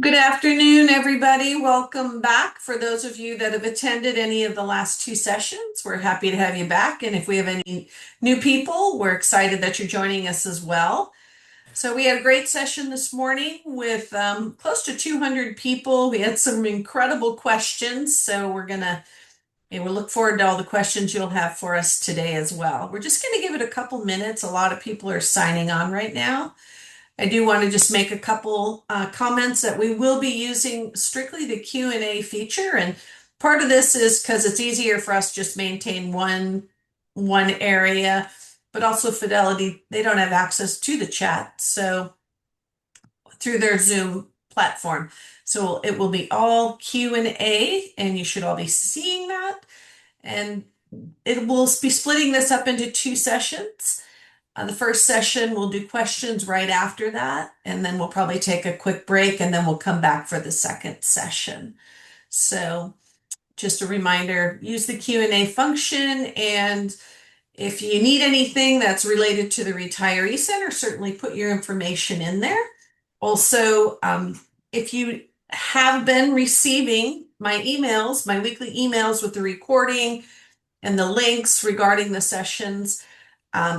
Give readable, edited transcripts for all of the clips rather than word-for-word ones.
Good afternoon, everybody. Welcome back. For those of you that have attended any of the last two sessions, we're happy to have you back. And if we have any new people, we're excited that you're joining us as well. So we had a great session this morning with close to 200 people. We had some incredible questions. So we'll look forward to all the questions you'll have for us today as well. We're just going to give it a couple minutes. A lot of people are signing on right now. I do want to just make a couple comments that we will be using strictly the Q&A feature. And part of this is because it's easier for us to just maintain one area, but also Fidelity, they don't have access to the chat. So through their Zoom platform. So it will be all Q&A, and you should all be seeing that. And it will be splitting this up into two sessions. The first session, we'll do questions right after that, and then we'll probably take a quick break, and then we'll come back for the second session. So just a reminder, use the Q&A function, and if you need anything that's related to the Retiree Center, certainly put your information in there. Also, if you have been receiving my emails, my weekly emails with the recording and the links regarding the sessions,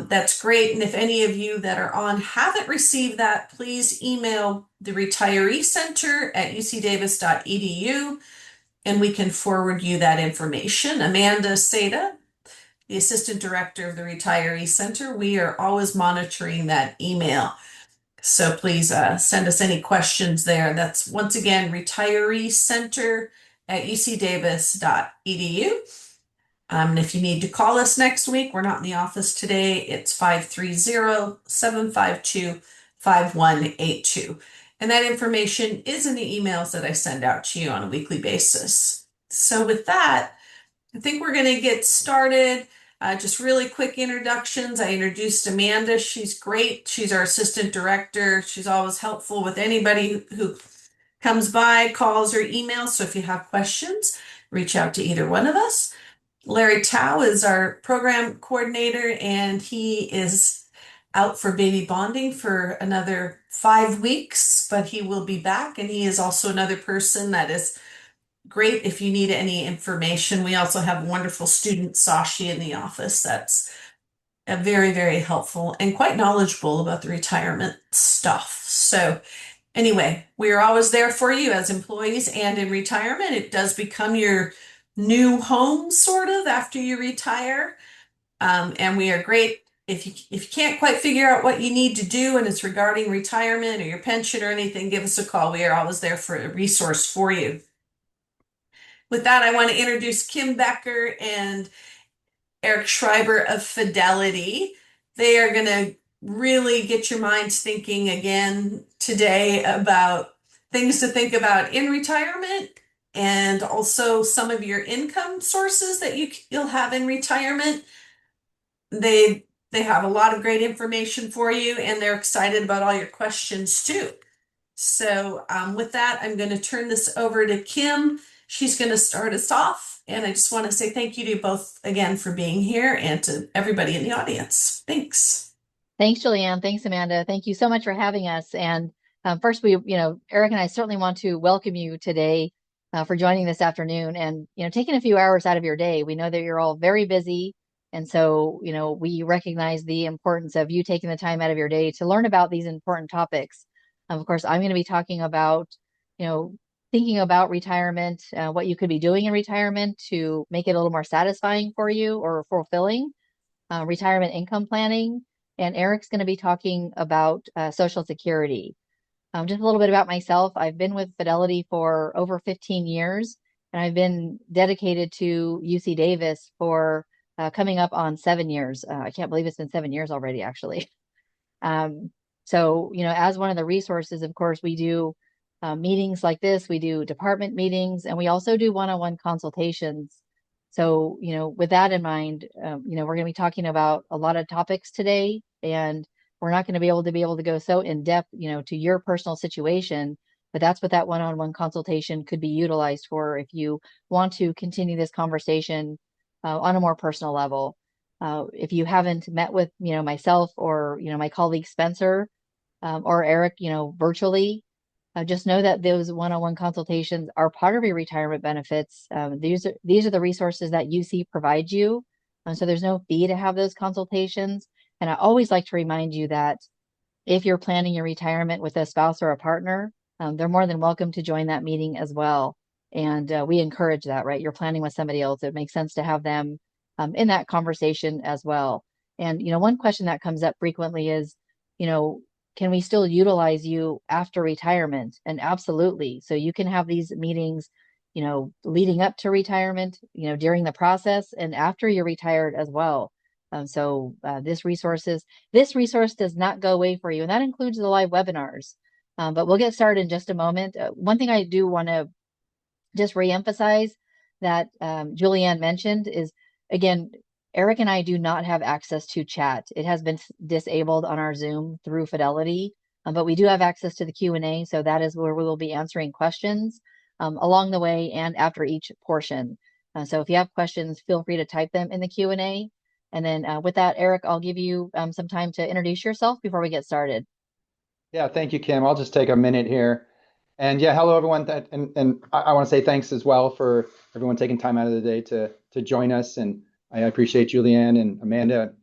that's great. And if any of you that are on haven't received that, please email the Retiree Center at ucdavis.edu and we can forward you that information. Amanda Seda, the Assistant Director of the Retiree Center, we are always monitoring that email. So please send us any questions there. That's once again, Retiree Center at ucdavis.edu. And if you need to call us next week, we're not in the office today. It's 530-752-5182. And that information is in the emails that I send out to you on a weekly basis. So with that, I think we're going to get started. Just really quick introductions. I introduced Amanda. She's great. She's our assistant director. She's always helpful with anybody who comes by, calls, or emails. So if you have questions, reach out to either one of us. Larry Tao is our program coordinator, and he is out for baby bonding for another 5 weeks, but he will be back. And he is also another person that is great if you need any information. We also have wonderful student Sashi in the office that's very, very helpful and quite knowledgeable about the retirement stuff. So anyway, we are always there for you as employees and in retirement. It does become your new home sort of after you retire. And we are great. If you can't quite figure out what you need to do and it's regarding retirement or your pension or anything, give us a call. We are always there for a resource for you. With that, I want to introduce Kim Becker and Eric Schreiber of Fidelity. They are going to really get your minds thinking again today about things to think about in retirement and also some of your income sources that you'll have in retirement. They have a lot of great information for you, and they're excited about all your questions too. So with that, I'm going to turn this over to Kim. She's going to start us off, and I just want to say thank you to you both again for being here and to everybody in the audience. Thanks. Thanks, Julianne. Thanks, Amanda. Thank you so much for having us. And first, Eric and I certainly want to welcome you today for joining this afternoon and, taking a few hours out of your day. We know that you're all very busy. And so, we recognize the importance of you taking the time out of your day to learn about these important topics. Of course, I'm going to be talking about, thinking about retirement, what you could be doing in retirement to make it a little more satisfying for you or fulfilling, retirement income planning. And Eric's going to be talking about Social Security. Just a little bit about myself. I've been with Fidelity for over 15 years, and I've been dedicated to UC Davis for coming up on 7 years. I can't believe it's been 7 years already, actually. So, as one of the resources, of course, we do meetings like this. We do department meetings, and we also do one-on-one consultations. So, with that in mind, we're going to be talking about a lot of topics today, and we're not going to be able to go so in depth, to your personal situation, but that's what that one-on-one consultation could be utilized for if you want to continue this conversation on a more personal level. If you haven't met with, myself or, my colleague Spencer or Eric, virtually, Just know that those one-on-one consultations are part of your retirement benefits. These are the resources that UC provides you. So there's no fee to have those consultations. And I always like to remind you that if you're planning your retirement with a spouse or a partner, they're more than welcome to join that meeting as well. And we encourage that, right? You're planning with somebody else. It makes sense to have them in that conversation as well. And, one question that comes up frequently is, you know, can we still utilize you after retirement? And absolutely. So you can have these meetings, leading up to retirement, during the process and after you're retired as well. This resource does not go away for you, and that includes the live webinars. But we'll get started in just a moment. One thing I do want to just reemphasize that Julianne mentioned is, again, Eric and I do not have access to chat. It has been disabled on our Zoom through Fidelity, but we do have access to the Q&A, so that is where we will be answering questions along the way and after each portion. So if you have questions, feel free to type them in the Q&A. And then with that, Eric, I'll give you some time to introduce yourself before we get started. Yeah, thank you, Kim. I'll just take a minute here. And yeah, hello everyone. And I want to say thanks as well for everyone taking time out of the day to join us. And I appreciate Julianne and Amanda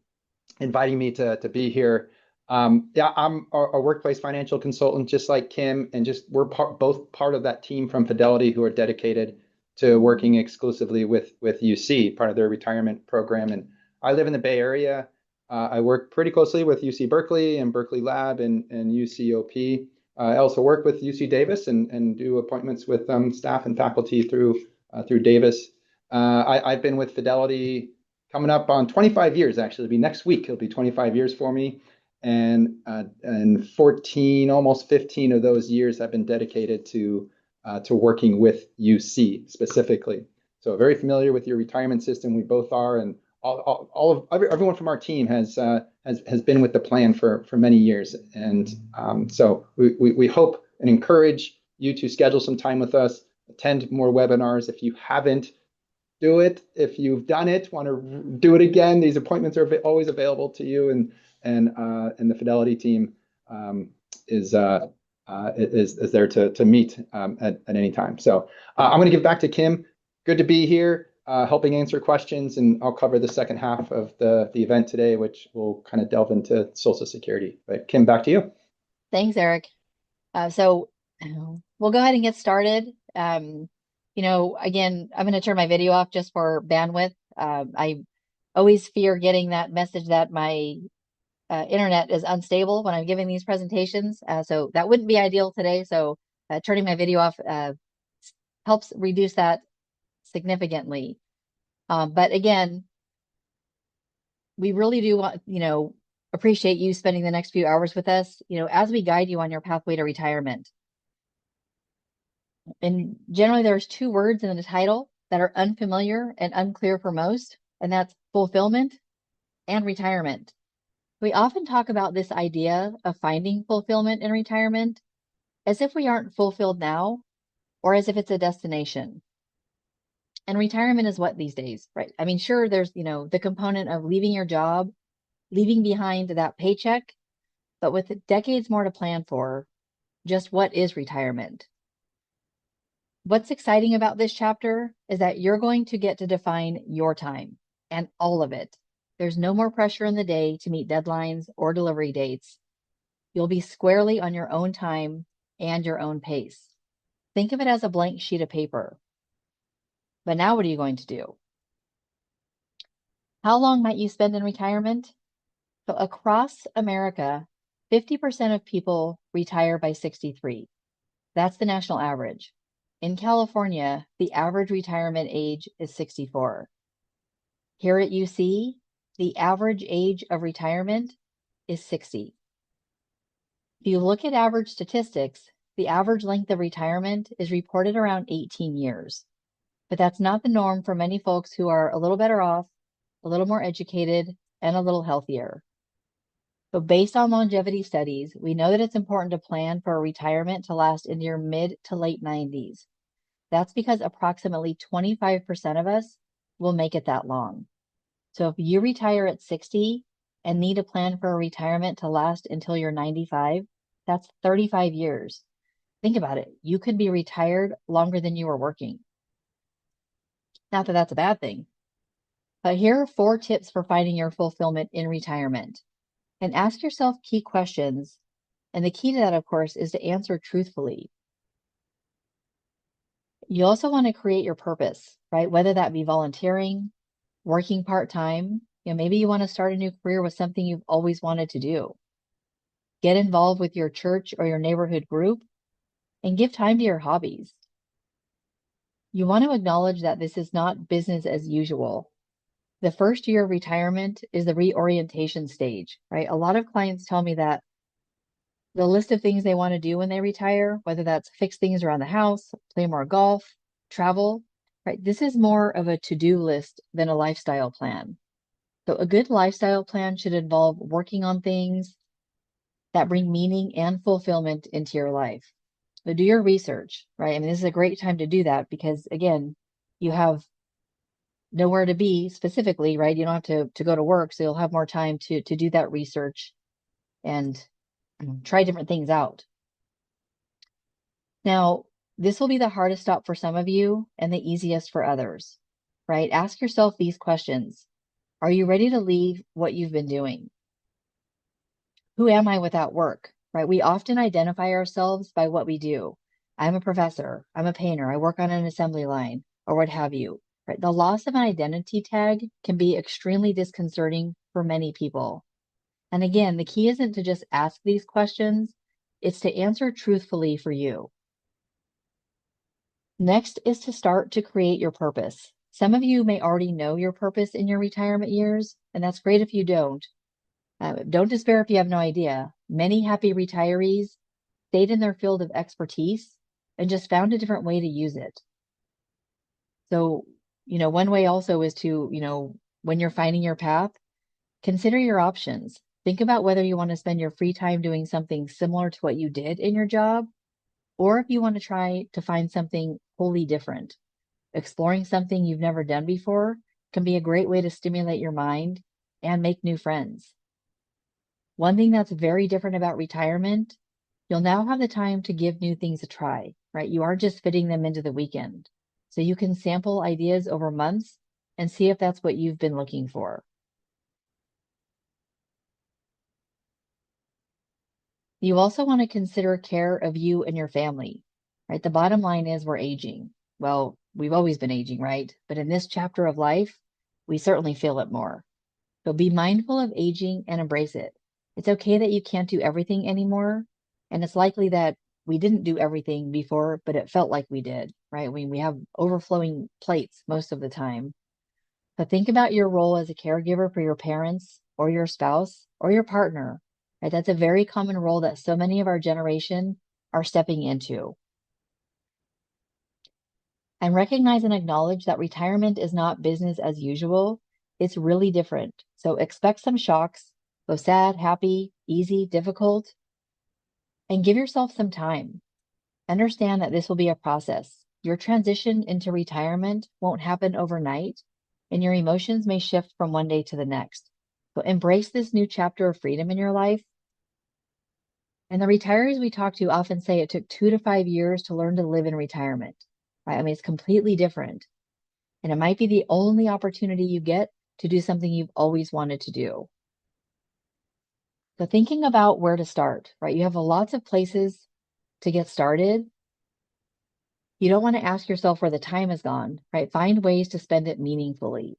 inviting me to be here. Yeah, I'm a workplace financial consultant, just like Kim, and we're both part of that team from Fidelity who are dedicated to working exclusively with UC, part of their retirement program. And I live in the Bay Area. I work pretty closely with UC Berkeley and Berkeley Lab and UCOP. I also work with UC Davis and do appointments with staff and faculty through Davis. I've been with Fidelity coming up on 25 years, actually. It'll be next week. It'll be 25 years for me. And 14, almost 15 of those years have been dedicated to working with UC specifically. So very familiar with your retirement system. We both are, and everyone from our team has been with the plan for many years. And so we hope and encourage you to schedule some time with us, attend more webinars. If you haven't, do it. If you've done it, want to do it again, these appointments are always available to you, and the Fidelity team is there to meet at any time. So I'm going to give back to Kim. Good to be here, helping answer questions, and I'll cover the second half of the event today, which will kind of delve into Social Security. But Kim, back to you. Thanks, Eric. So we'll go ahead and get started. Again, I'm going to turn my video off just for bandwidth. I always fear getting that message that my internet is unstable when I'm giving these presentations. So that wouldn't be ideal today. So turning my video off helps reduce that significantly. But again, we really do want, appreciate you spending the next few hours with us, as we guide you on your pathway to retirement. And generally, there's two words in the title that are unfamiliar and unclear for most, and that's fulfillment and retirement. We often talk about this idea of finding fulfillment in retirement as if we aren't fulfilled now, or as if it's a destination. And retirement is what these days, right? I mean, sure, there's, the component of leaving your job, leaving behind that paycheck, but with decades more to plan for, just what is retirement? What's exciting about this chapter is that you're going to get to define your time and all of it. There's no more pressure in the day to meet deadlines or delivery dates. You'll be squarely on your own time and your own pace. Think of it as a blank sheet of paper. But now what are you going to do? How long might you spend in retirement? So across America, 50% of people retire by 63. That's the national average. In California, the average retirement age is 64. Here at UC, the average age of retirement is 60. If you look at average statistics, the average length of retirement is reported around 18 years. But that's not the norm for many folks who are a little better off, a little more educated, and a little healthier. So based on longevity studies, we know that it's important to plan for a retirement to last into your mid to late 90s. That's because approximately 25% of us will make it that long. So if you retire at 60 and need a plan for a retirement to last until you're 95, that's 35 years. Think about it. You could be retired longer than you were working. Not that that's a bad thing, but here are 4 tips for finding your fulfillment in retirement. And ask yourself key questions. And the key to that, of course, is to answer truthfully. You also want to create your purpose, right? Whether that be volunteering, working part-time, maybe you want to start a new career with something you've always wanted to do. Get involved with your church or your neighborhood group and give time to your hobbies. You want to acknowledge that this is not business as usual. The first year of retirement is the reorientation stage, right? A lot of clients tell me that the list of things they want to do when they retire, whether that's fix things around the house, play more golf, travel, right? This is more of a to-do list than a lifestyle plan. So a good lifestyle plan should involve working on things that bring meaning and fulfillment into your life. So do your research, right? I mean, this is a great time to do that because, again, you have nowhere to be specifically, right? You don't have to go to work, so you'll have more time to do that research and try different things out. Now, this will be the hardest stop for some of you and the easiest for others, right? Ask yourself these questions. Are you ready to leave what you've been doing? Who am I without work, right? We often identify ourselves by what we do. I'm a professor, I'm a painter, I work on an assembly line, or what have you, right? The loss of an identity tag can be extremely disconcerting for many people. And again, the key isn't to just ask these questions, it's to answer truthfully for you. Next is to start to create your purpose. Some of you may already know your purpose in your retirement years, and that's great if you don't. Don't despair if you have no idea. Many happy retirees stayed in their field of expertise and just found a different way to use it. So, one way also is to, when you're finding your path, consider your options. Think about whether you want to spend your free time doing something similar to what you did in your job, or if you want to try to find something wholly different. Exploring something you've never done before can be a great way to stimulate your mind and make new friends. One thing that's very different about retirement, you'll now have the time to give new things a try, right? You aren't just fitting them into the weekend. So you can sample ideas over months and see if that's what you've been looking for. You also want to consider care of you and your family, right? The bottom line is we're aging. Well, we've always been aging, right? But in this chapter of life, we certainly feel it more. So be mindful of aging and embrace it. It's okay that you can't do everything anymore. And it's likely that we didn't do everything before, but it felt like we did, right? We have overflowing plates most of the time. But think about your role as a caregiver for your parents or your spouse or your partner, right? That's a very common role that so many of our generation are stepping into. And recognize and acknowledge that retirement is not business as usual. It's really different. So expect some shocks, both sad, happy, easy, difficult, and give yourself some time. Understand that this will be a process. Your transition into retirement won't happen overnight, and your emotions may shift from one day to the next. So embrace this new chapter of freedom in your life. And the retirees we talk to often say it took 2 to 5 years to learn to live in retirement, right? I mean, it's completely different. And it might be the only opportunity you get to do something you've always wanted to do. So thinking about where to start, right? You have lots of places to get started. You don't want to ask yourself where the time has gone, right? Find ways to spend it meaningfully.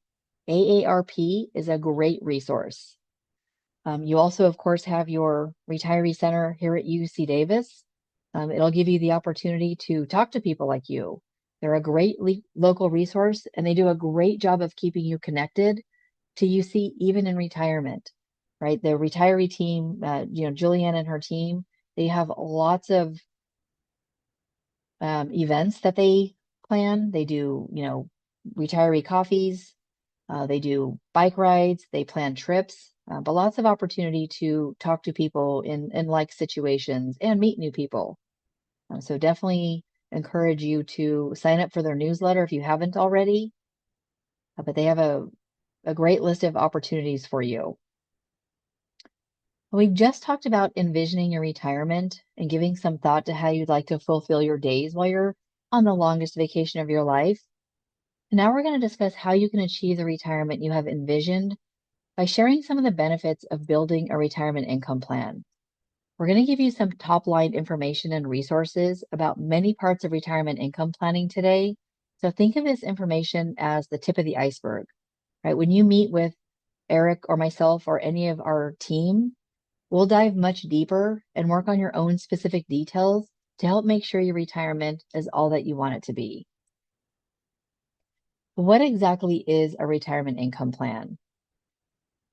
AARP is a great resource. You also, of course, have your retiree center here at UC Davis. It'll give you the opportunity to talk to people like you. They're a great local resource, and they do a great job of keeping you connected to UC even in retirement, right? The retiree team, Julianne and her team, they have lots of events that they plan. They do, retiree coffees. They do bike rides. They plan trips, but lots of opportunity to talk to people in like situations and meet new people. So definitely encourage you to sign up for their newsletter if you haven't already. But they have a great list of opportunities for you. We just talked about envisioning your retirement and giving some thought to how you'd like to fulfill your days while you're on the longest vacation of your life. And now we're going to discuss how you can achieve the retirement you have envisioned by sharing some of the benefits of building a retirement income plan. We're going to give you some top line information and resources about many parts of retirement income planning today. So think of this information as the tip of the iceberg, right? When you meet with Eric or myself or any of our team, we'll dive much deeper and work on your own specific details to help make sure your retirement is all that you want it to be. What exactly is a retirement income plan?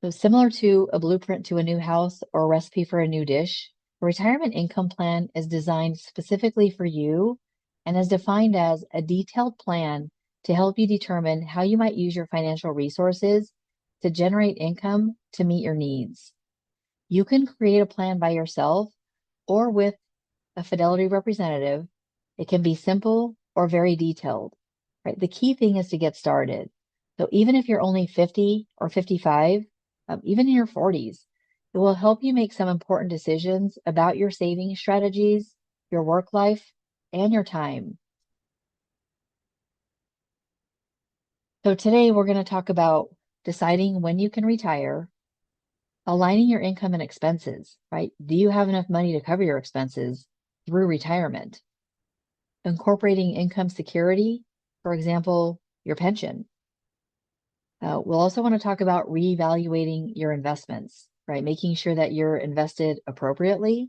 So similar to a blueprint to a new house or a recipe for a new dish, a retirement income plan is designed specifically for you and is defined as a detailed plan to help you determine how you might use your financial resources to generate income to meet your needs. You can create a plan by yourself or with a Fidelity representative. It can be simple or very detailed, right? The key thing is to get started. So even if you're only 50 or 55, even in your 40s, it will help you make some important decisions about your saving strategies, your work life, and your time. So today we're going to talk about deciding when you can retire, aligning your income and expenses, right? Do you have enough money to cover your expenses through retirement? Incorporating income security, for example, your pension. We'll also want to talk about reevaluating your investments, right? Making sure that you're invested appropriately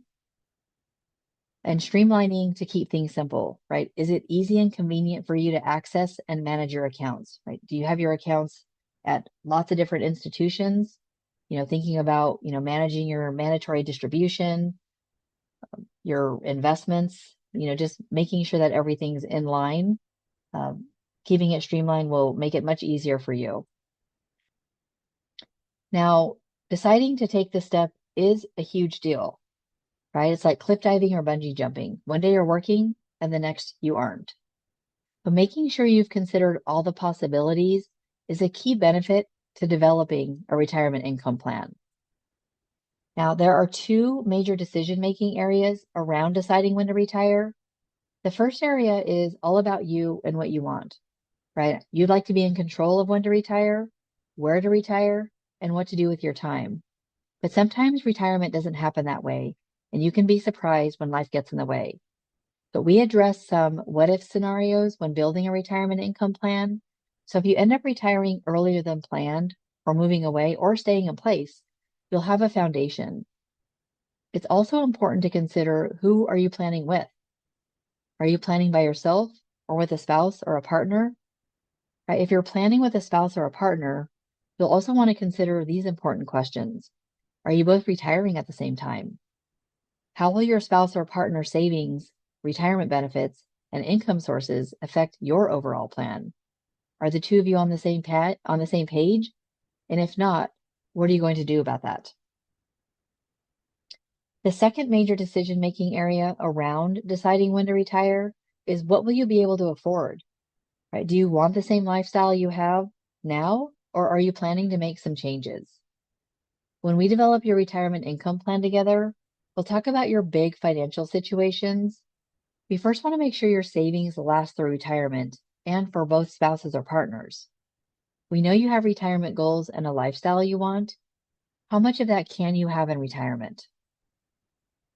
and streamlining to keep things simple, right? Is it easy and convenient for you to access and manage your accounts, right? Do you have your accounts at lots of different institutions? Thinking about, managing your mandatory distribution, your investments, just making sure that everything's in line. Keeping it streamlined will make it much easier for you. Now, deciding to take this step is a huge deal, right? It's like cliff diving or bungee jumping. One day you're working and the next you aren't. But making sure you've considered all the possibilities is a key benefit to developing a retirement income plan. Now, there are two major decision-making areas around deciding when to retire. The first area is all about you and what you want, right? You'd like to be in control of when to retire, where to retire, and what to do with your time. But sometimes retirement doesn't happen that way, and you can be surprised when life gets in the way. But we address some what-if scenarios when building a retirement income plan. So if you end up retiring earlier than planned, or moving away, or staying in place, you'll have a foundation. It's also important to consider, who are you planning with? Are you planning by yourself or with a spouse or a partner? Right? If you're planning with a spouse or a partner, you'll also want to consider these important questions. Are you both retiring at the same time? How will your spouse or partner savings, retirement benefits, and income sources affect your overall plan? Are the two of you on the same page? And if not, what are you going to do about that? The second major decision-making area around deciding when to retire is, what will you be able to afford? Right? Do you want the same lifestyle you have now, or are you planning to make some changes? When we develop your retirement income plan together, we'll talk about your big financial situations. We first want to make sure your savings last through retirement and for both spouses or partners. We know you have retirement goals and a lifestyle you want. How much of that can you have in retirement?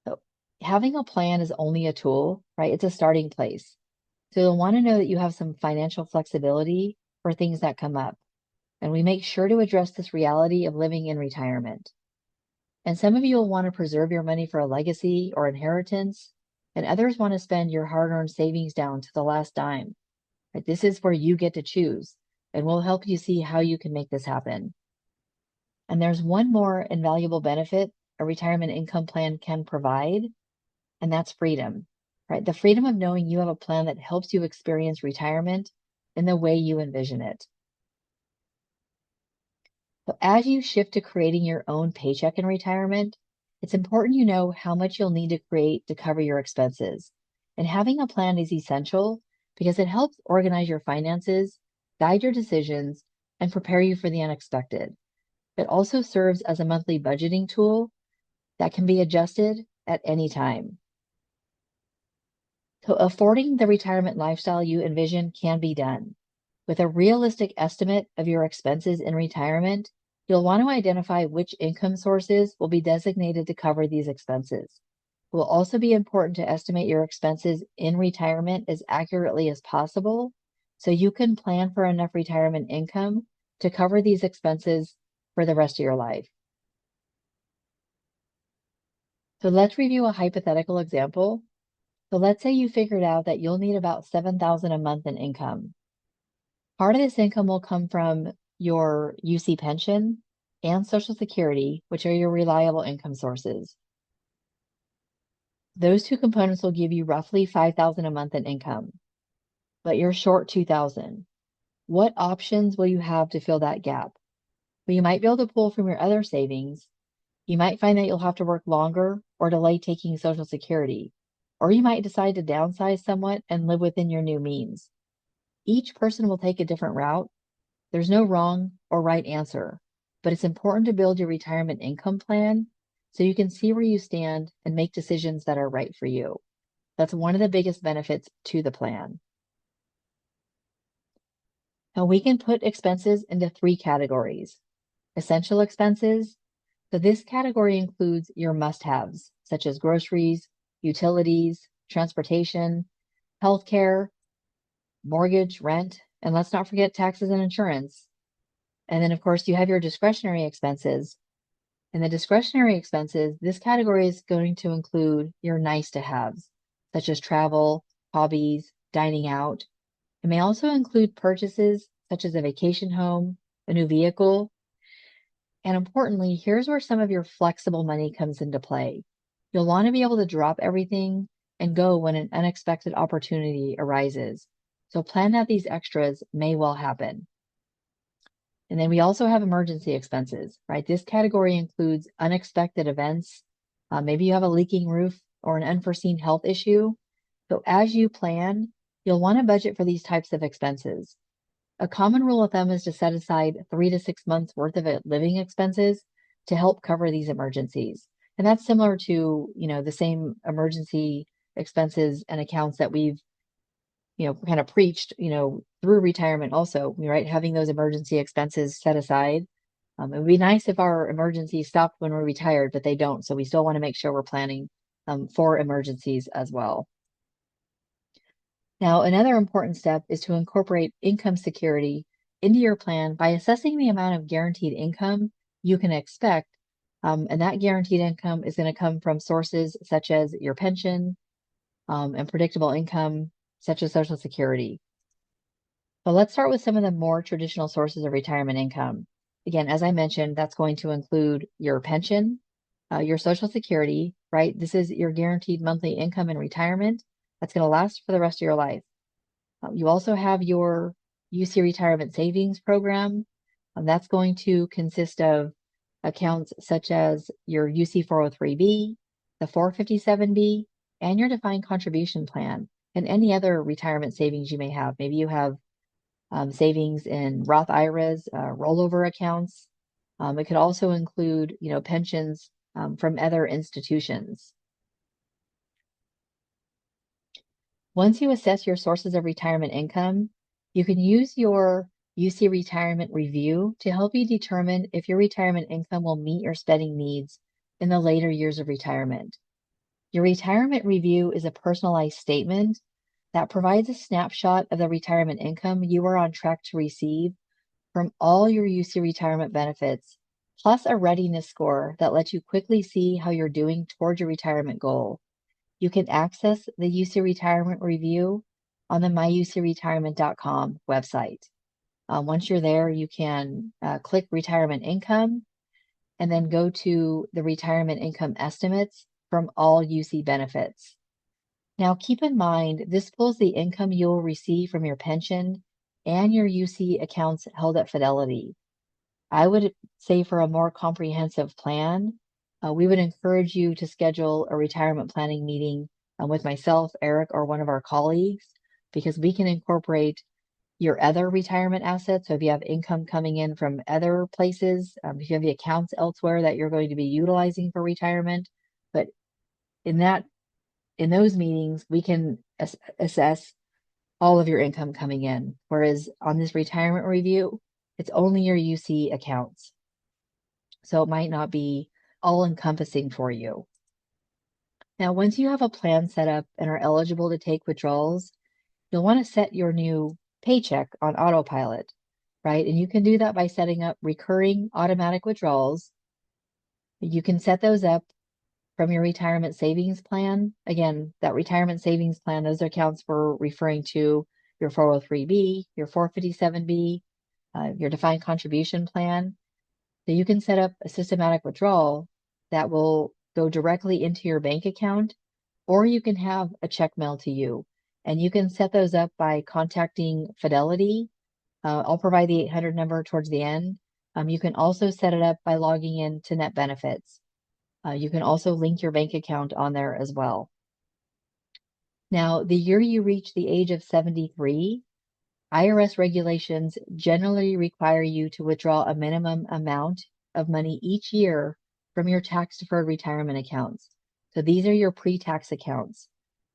So having a plan is only a tool, right? It's a starting place. So you'll want to know that you have some financial flexibility for things that come up. And we make sure to address this reality of living in retirement. And some of you will want to preserve your money for a legacy or inheritance, and others want to spend your hard-earned savings down to the last dime. Right? This is where you get to choose, and we'll help you see how you can make this happen. And there's one more invaluable benefit a retirement income plan can provide, and that's freedom. Right? The freedom of knowing you have a plan that helps you experience retirement in the way you envision it. So as you shift to creating your own paycheck in retirement, it's important you know how much you'll need to create to cover your expenses. And having a plan is essential because it helps organize your finances, guide your decisions, and prepare you for the unexpected. It also serves as a monthly budgeting tool that can be adjusted at any time. So affording the retirement lifestyle you envision can be done. With a realistic estimate of your expenses in retirement, you'll want to identify which income sources will be designated to cover these expenses. It will also be important to estimate your expenses in retirement as accurately as possible so you can plan for enough retirement income to cover these expenses for the rest of your life. So let's review a hypothetical example. So let's say you figured out that you'll need about $7,000 a month in income. Part of this income will come from your UC pension and Social Security, which are your reliable income sources. Those two components will give you roughly $5,000 a month in income, but you're short $2,000. What options will you have to fill that gap? Well, you might be able to pull from your other savings. You might find that you'll have to work longer or delay taking Social Security, or you might decide to downsize somewhat and live within your new means. Each person will take a different route. There's no wrong or right answer, but it's important to build your retirement income plan so you can see where you stand and make decisions that are right for you. That's one of the biggest benefits to the plan. Now we can put expenses into 3 categories. Essential expenses. So this category includes your must-haves, such as groceries, utilities, transportation, healthcare, mortgage, rent, and let's not forget taxes and insurance. And then, of course, you have your discretionary expenses. And the discretionary expenses, this category is going to include your nice-to-haves, such as travel, hobbies, dining out. It may also include purchases such as a vacation home, a new vehicle. And importantly, here's where some of your flexible money comes into play. You'll want to be able to drop everything and go when an unexpected opportunity arises. So plan that these extras may well happen. And then we also have emergency expenses, right? This category includes unexpected events. Maybe you have a leaking roof or an unforeseen health issue. So as you plan, you'll want to budget for these types of expenses. A common rule of thumb is to set aside 3 to 6 months worth of living expenses to help cover these emergencies. And that's similar to, the same emergency expenses and accounts that we've, kind of preached, through retirement also, right? Having those emergency expenses set aside. It would be nice if our emergencies stopped when we're retired, but they don't. So we still want to make sure we're planning for emergencies as well. Now, another important step is to incorporate income security into your plan by assessing the amount of guaranteed income you can expect. And that guaranteed income is going to come from sources such as your pension and predictable income, such as Social Security. So let's start with some of the more traditional sources of retirement income. Again, as I mentioned, that's going to include your pension, your Social Security, right? This is your guaranteed monthly income in retirement. That's going to last for the rest of your life. You also have your UC Retirement Savings Program. That's going to consist of accounts such as your UC 403B, the 457B, and your defined contribution plan, and any other retirement savings you may have. Maybe you have savings in Roth IRAs, rollover accounts. It could also include, pensions from other institutions. Once you assess your sources of retirement income, you can use your UC Retirement Review to help you determine if your retirement income will meet your spending needs in the later years of retirement. Your retirement review is a personalized statement that provides a snapshot of the retirement income you are on track to receive from all your UC retirement benefits, plus a readiness score that lets you quickly see how you're doing towards your retirement goal. You can access the UC Retirement Review on the myucretirement.com website. Once you're there, you can click Retirement Income and then go to the Retirement Income Estimates from all UC benefits. Now, keep in mind, this pulls the income you will receive from your pension and your UC accounts held at Fidelity. I would say for a more comprehensive plan, we would encourage you to schedule a retirement planning meeting with myself, Eric, or one of our colleagues, because we can incorporate your other retirement assets. So if you have income coming in from other places, if you have the accounts elsewhere that you're going to be utilizing for retirement, but in those meetings, we can assess all of your income coming in. Whereas on this retirement review, it's only your UC accounts. So it might not be all encompassing for you. Now, once you have a plan set up and are eligible to take withdrawals, you'll want to set your new paycheck on autopilot, right? And you can do that by setting up recurring automatic withdrawals. You can set those up from your retirement savings plan. Again, that retirement savings plan, those accounts we're referring to your 403B, your 457B, your defined contribution plan. So you can set up a systematic withdrawal that will go directly into your bank account, or you can have a check mailed to you. And you can set those up by contacting Fidelity. I'll provide the 800 number towards the end. You can also set it up by logging in to Net Benefits. You can also link your bank account on there as well. Now, the year you reach the age of 73, IRS regulations generally require you to withdraw a minimum amount of money each year from your tax-deferred retirement accounts. So these are your pre-tax accounts.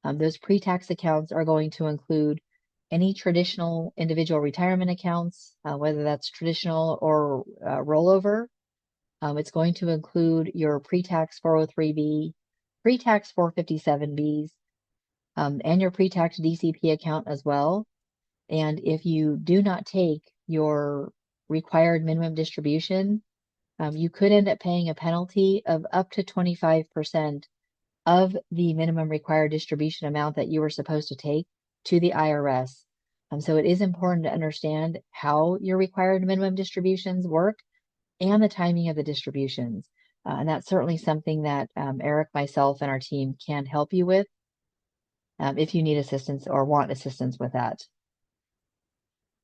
Those pre-tax accounts are going to include any traditional individual retirement accounts, whether that's traditional or rollover. It's going to include your pre-tax 403B, pre-tax 457Bs, and your pre-tax DCP account as well. And if you do not take your required minimum distribution, you could end up paying a penalty of up to 25% of the minimum required distribution amount that you were supposed to take to the IRS. So it is important to understand how your required minimum distributions work and the timing of the distributions. And that's certainly something that Eric, myself, and our team can help you with if you need assistance or want assistance with that.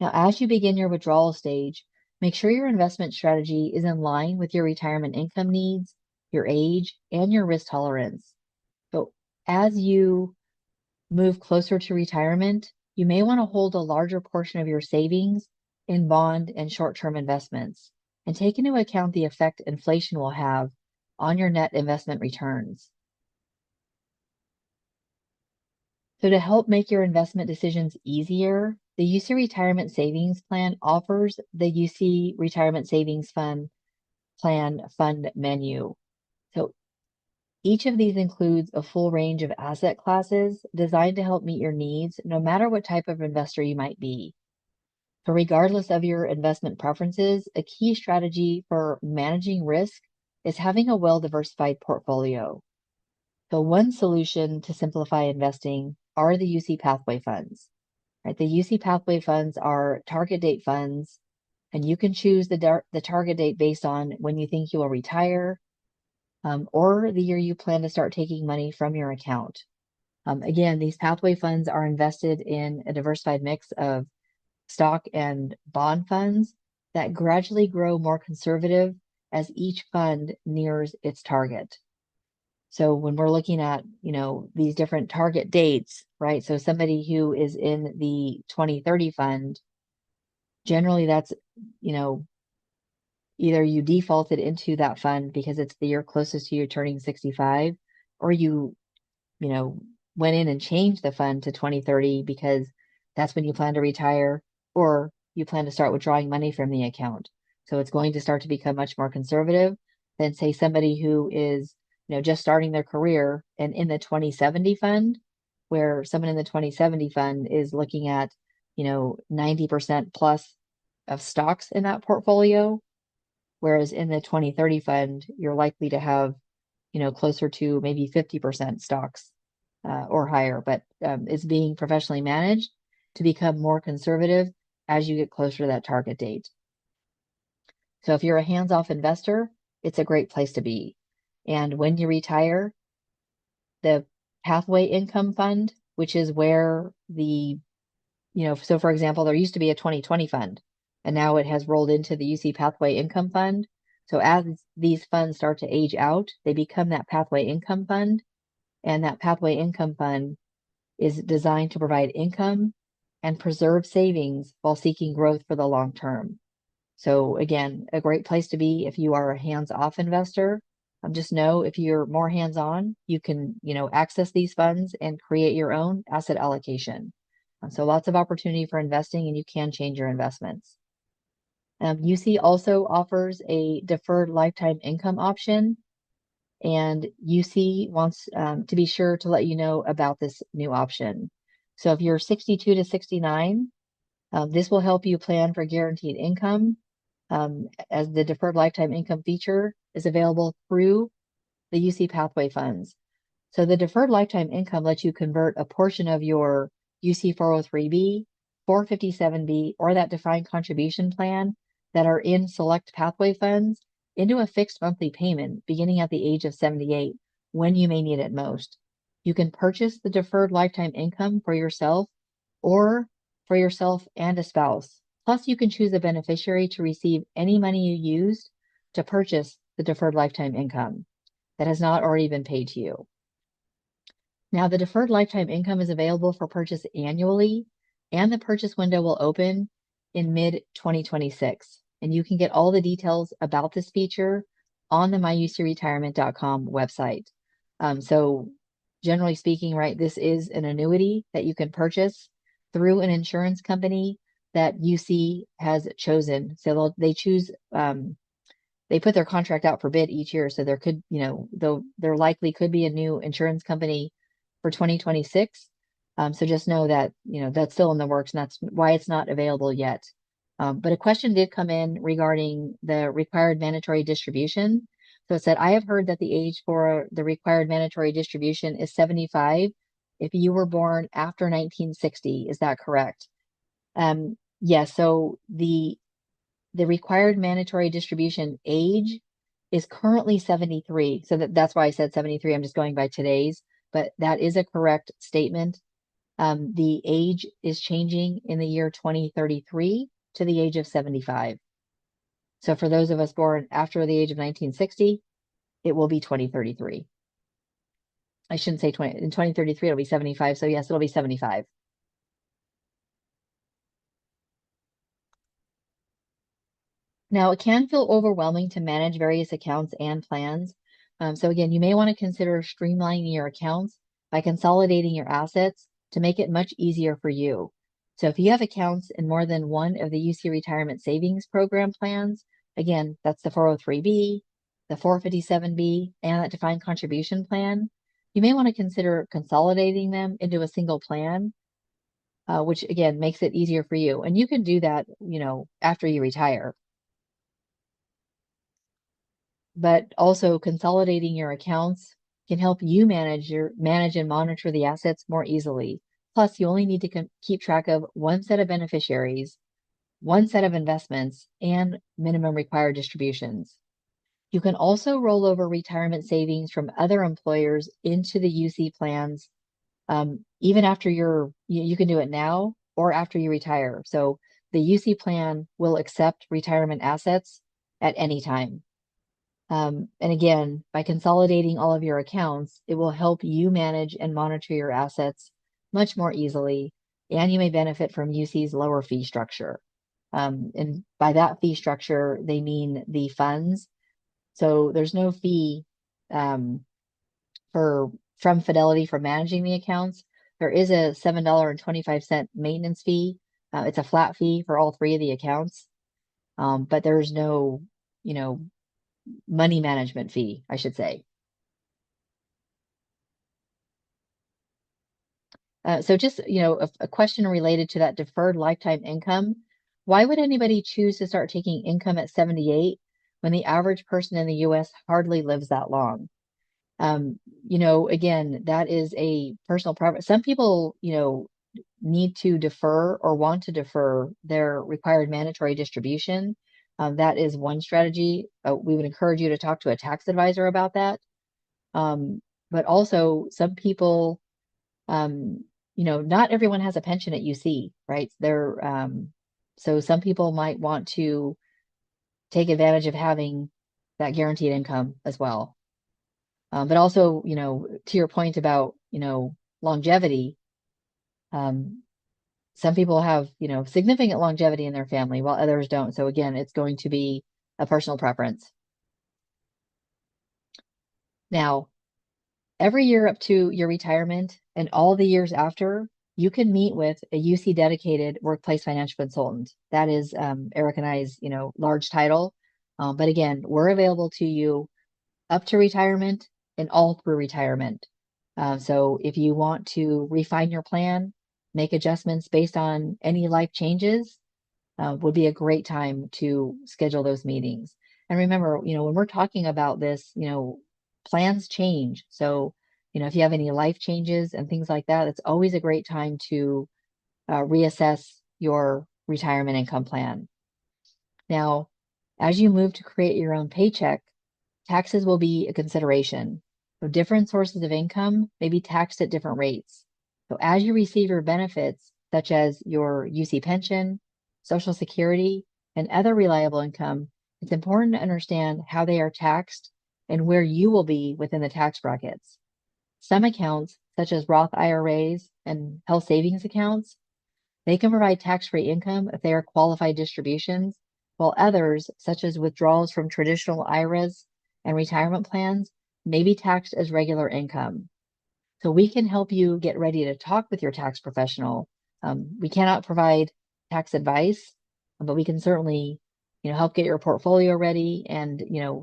Now, as you begin your withdrawal stage, make sure your investment strategy is in line with your retirement income needs, your age, and your risk tolerance. So as you move closer to retirement, you may want to hold a larger portion of your savings in bond and short-term investments, and take into account the effect inflation will have on your net investment returns. So to help make your investment decisions easier, the UC Retirement Savings Plan offers the UC Retirement Savings Fund Plan Fund menu. So each of these includes a full range of asset classes designed to help meet your needs, no matter what type of investor you might be. So regardless of your investment preferences, a key strategy for managing risk is having a well-diversified portfolio. So one solution to simplify investing are the UC Pathway funds. Right? The UC Pathway funds are target date funds, and you can choose the target date based on when you think you will retire, or the year you plan to start taking money from your account. Again, these Pathway funds are invested in a diversified mix of stock and bond funds that gradually grow more conservative as each fund nears its target. So when we're looking at, these different target dates, right? So somebody who is in the 2030 fund, generally that's, either you defaulted into that fund because it's the year closest to you turning 65, or you went in and changed the fund to 2030 because that's when you plan to retire, or you plan to start withdrawing money from the account. So it's going to start to become much more conservative than, say, somebody who is just starting their career and in the 2070 fund, where someone in the 2070 fund is looking at 90% plus of stocks in that portfolio, whereas in the 2030 fund you're likely to have closer to maybe 50% stocks or higher, but it's being professionally managed to become more conservative as you get closer to that target date. So if you're a hands-off investor, it's a great place to be. And when you retire, the Pathway Income Fund, which is where so for example, there used to be a 2020 fund, and now it has rolled into the UC Pathway Income Fund. So as these funds start to age out, they become that Pathway Income Fund, and that Pathway Income Fund is designed to provide income and preserve savings while seeking growth for the long term. So again, a great place to be if you are a hands-off investor. Just know if you're more hands-on, you can, access these funds and create your own asset allocation. So lots of opportunity for investing, and you can change your investments. UC also offers a deferred lifetime income option, and UC wants to be sure to let you know about this new option. So if you're 62 to 69, this will help you plan for guaranteed income, as the deferred lifetime income feature is available through the UC Pathway funds. So the deferred lifetime income lets you convert a portion of your UC 403B, 457B, or that defined contribution plan that are in select pathway funds into a fixed monthly payment beginning at the age of 78 when you may need it most. You can purchase the deferred lifetime income for yourself or for yourself and a spouse. Plus, you can choose a beneficiary to receive any money you used to purchase the deferred lifetime income that has not already been paid to you. Now, the deferred lifetime income is available for purchase annually, and the purchase window will open in mid-2026. And you can get all the details about this feature on the myucretirement.com website. So generally speaking, right, this is an annuity that you can purchase through an insurance company that UC has chosen. So they choose, they put their contract out for bid each year. So there could, there likely could be a new insurance company for 2026. So just know that, that's still in the works, and that's why it's not available yet. But a question did come in regarding the required mandatory distribution. So it said, I have heard that the age for the required mandatory distribution is 75 if you were born after 1960. Is that correct? Yes. So the required mandatory distribution age is currently 73. So that's why I said 73. I'm just going by today's, but that is a correct statement. The age is changing in the year 2033 to the age of 75. So for those of us born after the age of 1960, it will be 2033. I shouldn't say 20. In 2033, it'll be 75. So yes, it'll be 75. Now, it can feel overwhelming to manage various accounts and plans. So again, you may want to consider streamlining your accounts by consolidating your assets to make it much easier for you. So if you have accounts in more than one of the UC Retirement Savings Program plans, again, that's the 403B, the 457B, and that defined contribution plan, you may want to consider consolidating them into a single plan, which again makes it easier for you. And you can do that, after you retire. But also consolidating your accounts can help you manage and monitor the assets more easily. Plus, you only need to keep track of one set of beneficiaries, one set of investments, and minimum required distributions. You can also roll over retirement savings from other employers into the UC plans, even after you can do it now or after you retire. So the UC plan will accept retirement assets at any time. And again, by consolidating all of your accounts, it will help you manage and monitor your assets much more easily, and you may benefit from UC's lower fee structure. And by that fee structure, they mean the funds. So there's no fee from Fidelity for managing the accounts. There is a $7.25 maintenance fee. It's a flat fee for all three of the accounts, but there's no, money management fee, I should say. So just, a question related to that deferred lifetime income. Why would anybody choose to start taking income at 78 when the average person in the US hardly lives that long? Again, that is a personal preference. Some people, need to defer or want to defer their required mandatory distribution. That is one strategy. We would encourage you to talk to a tax advisor about that. But also some people, not everyone has a pension at UC, right? So some people might want to take advantage of having that guaranteed income as well. But also, to your point about, longevity, some people have, significant longevity in their family while others don't. So again, it's going to be a personal preference. Now, every year up to your retirement and all the years after, you can meet with a UC dedicated workplace financial consultant. That is Eric and I's, large title. But again, we're available to you up to retirement and all through retirement. So if you want to refine your plan, make adjustments based on any life changes, would be a great time to schedule those meetings. And remember, when we're talking about this, plans change. So, if you have any life changes and things like that, it's always a great time to reassess your retirement income plan. Now, as you move to create your own paycheck, taxes will be a consideration. So different sources of income may be taxed at different rates. So as you receive your benefits, such as your UC pension, Social Security, and other reliable income, it's important to understand how they are taxed and where you will be within the tax brackets. Some accounts, such as Roth IRAs and health savings accounts, they can provide tax-free income if they are qualified distributions, while others, such as withdrawals from traditional IRAs and retirement plans, may be taxed as regular income. So we can help you get ready to talk with your tax professional. We cannot provide tax advice, but we can certainly, help get your portfolio ready and,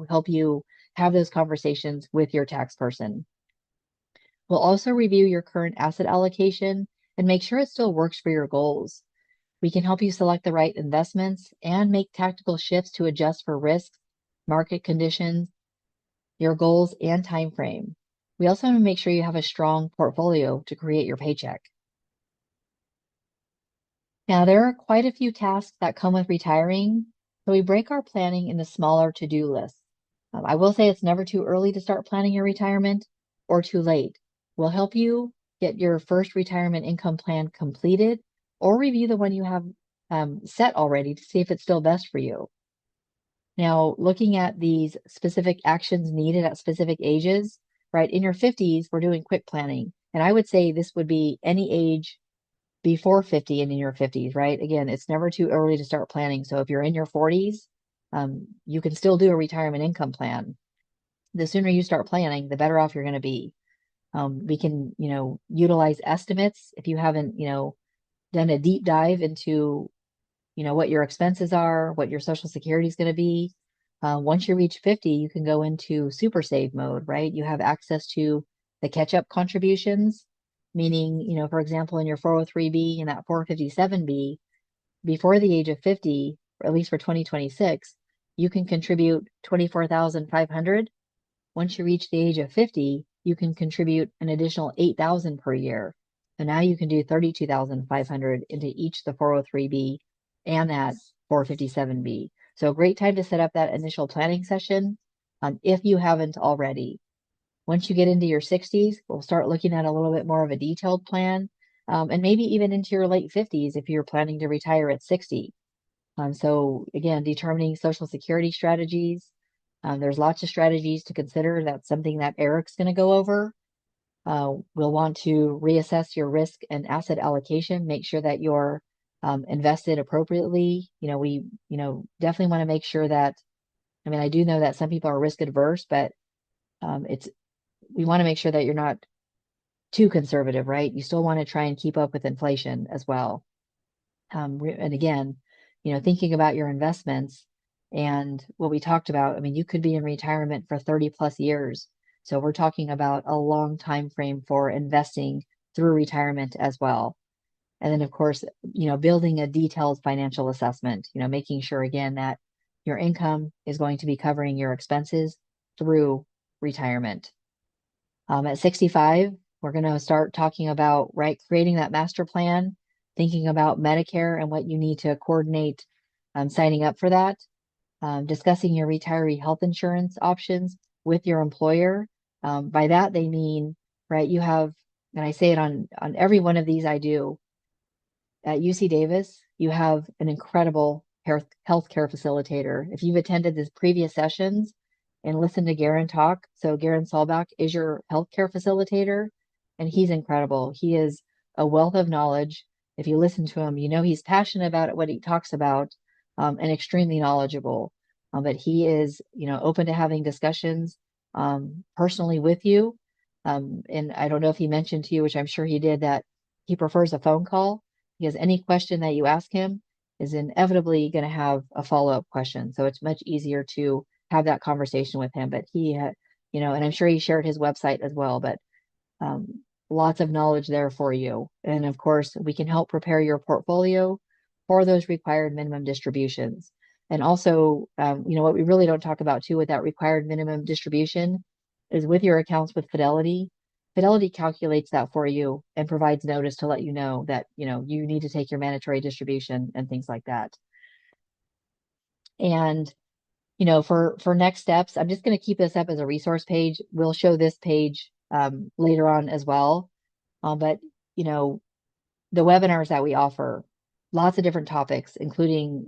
help you have those conversations with your tax person. We'll also review your current asset allocation and make sure it still works for your goals. We can help you select the right investments and make tactical shifts to adjust for risks, market conditions, your goals, and time frame. We also want to make sure you have a strong portfolio to create your paycheck. Now, there are quite a few tasks that come with retiring, so we break our planning into smaller to-do lists. I will say it's never too early to start planning your retirement or too late. We'll help you get your first retirement income plan completed or review the one you have set already to see if it's still best for you. Now, looking at these specific actions needed at specific ages, right? In your 50s, we're doing quick planning. And I would say this would be any age before 50 and in your 50s, right? Again, it's never too early to start planning. So if you're in your 40s, you can still do a retirement income plan. The sooner you start planning, the better off you're going to be. We can, utilize estimates if you haven't, done a deep dive into, what your expenses are, what your Social Security is going to be. Once you reach 50, you can go into super save mode, right? You have access to the catch-up contributions, meaning, for example, in your 403B and that 457B, before the age of 50, or at least for 2026, you can contribute 24,500. Once you reach the age of 50, you can contribute an additional 8,000 per year. So now you can do 32,500 into each the 403B and that 457B. So a great time to set up that initial planning session if you haven't already. Once you get into your 60s, we'll start looking at a little bit more of a detailed plan, and maybe even into your late 50s if you're planning to retire at 60. So again, determining Social Security strategies. There's lots of strategies to consider. That's something that Eric's going to go over. We'll want to reassess your risk and asset allocation, make sure that you're invested appropriately. We, definitely want to make sure that, I do know that some people are risk adverse, but we want to make sure that you're not too conservative, right? You still want to try and keep up with inflation as well. And again, thinking about your investments and what we talked about, you could be in retirement for 30 plus years. So we're talking about a long time frame for investing through retirement as well. And then of course, building a detailed financial assessment, making sure again that your income is going to be covering your expenses through retirement. At 65, we're going to start talking about, right, creating that master plan, thinking about Medicare and what you need to coordinate, signing up for that, discussing your retiree health insurance options with your employer. By that, they mean, right, you have, and I say it on every one of these I do, at UC Davis, you have an incredible healthcare facilitator. If you've attended the previous sessions and listened to Garen talk, so Garen Solbach is your healthcare facilitator, and he's incredible. He is a wealth of knowledge if you listen to him, you know he's passionate about what he talks about, and extremely knowledgeable. But he is, open to having discussions personally with you. And I don't know if he mentioned to you, which I'm sure he did, that he prefers a phone call because any question that you ask him is inevitably going to have a follow-up question. So it's much easier to have that conversation with him. But and I'm sure he shared his website as well, but lots of knowledge there for you. And of course, we can help prepare your portfolio for those required minimum distributions. And also, what we really don't talk about too with that required minimum distribution is with your accounts with Fidelity. Fidelity calculates that for you and provides notice to let you know that, you need to take your mandatory distribution and things like that. And, for next steps, I'm just going to keep this up as a resource page. We'll show this page later on as well. But, the webinars that we offer, lots of different topics, including,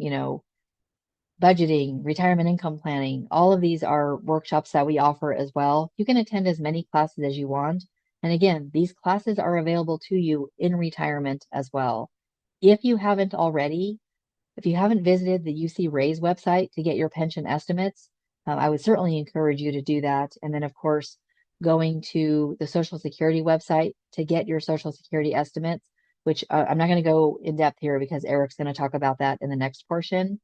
budgeting, retirement income planning, all of these are workshops that we offer as well. You can attend as many classes as you want. And again, these classes are available to you in retirement as well. If you haven't already, if you haven't visited the UC Raise website to get your pension estimates, I would certainly encourage you to do that. And then, of course, going to the Social Security website to get your Social Security estimates, which I'm not going to go in depth here because Eric's going to talk about that in the next portion.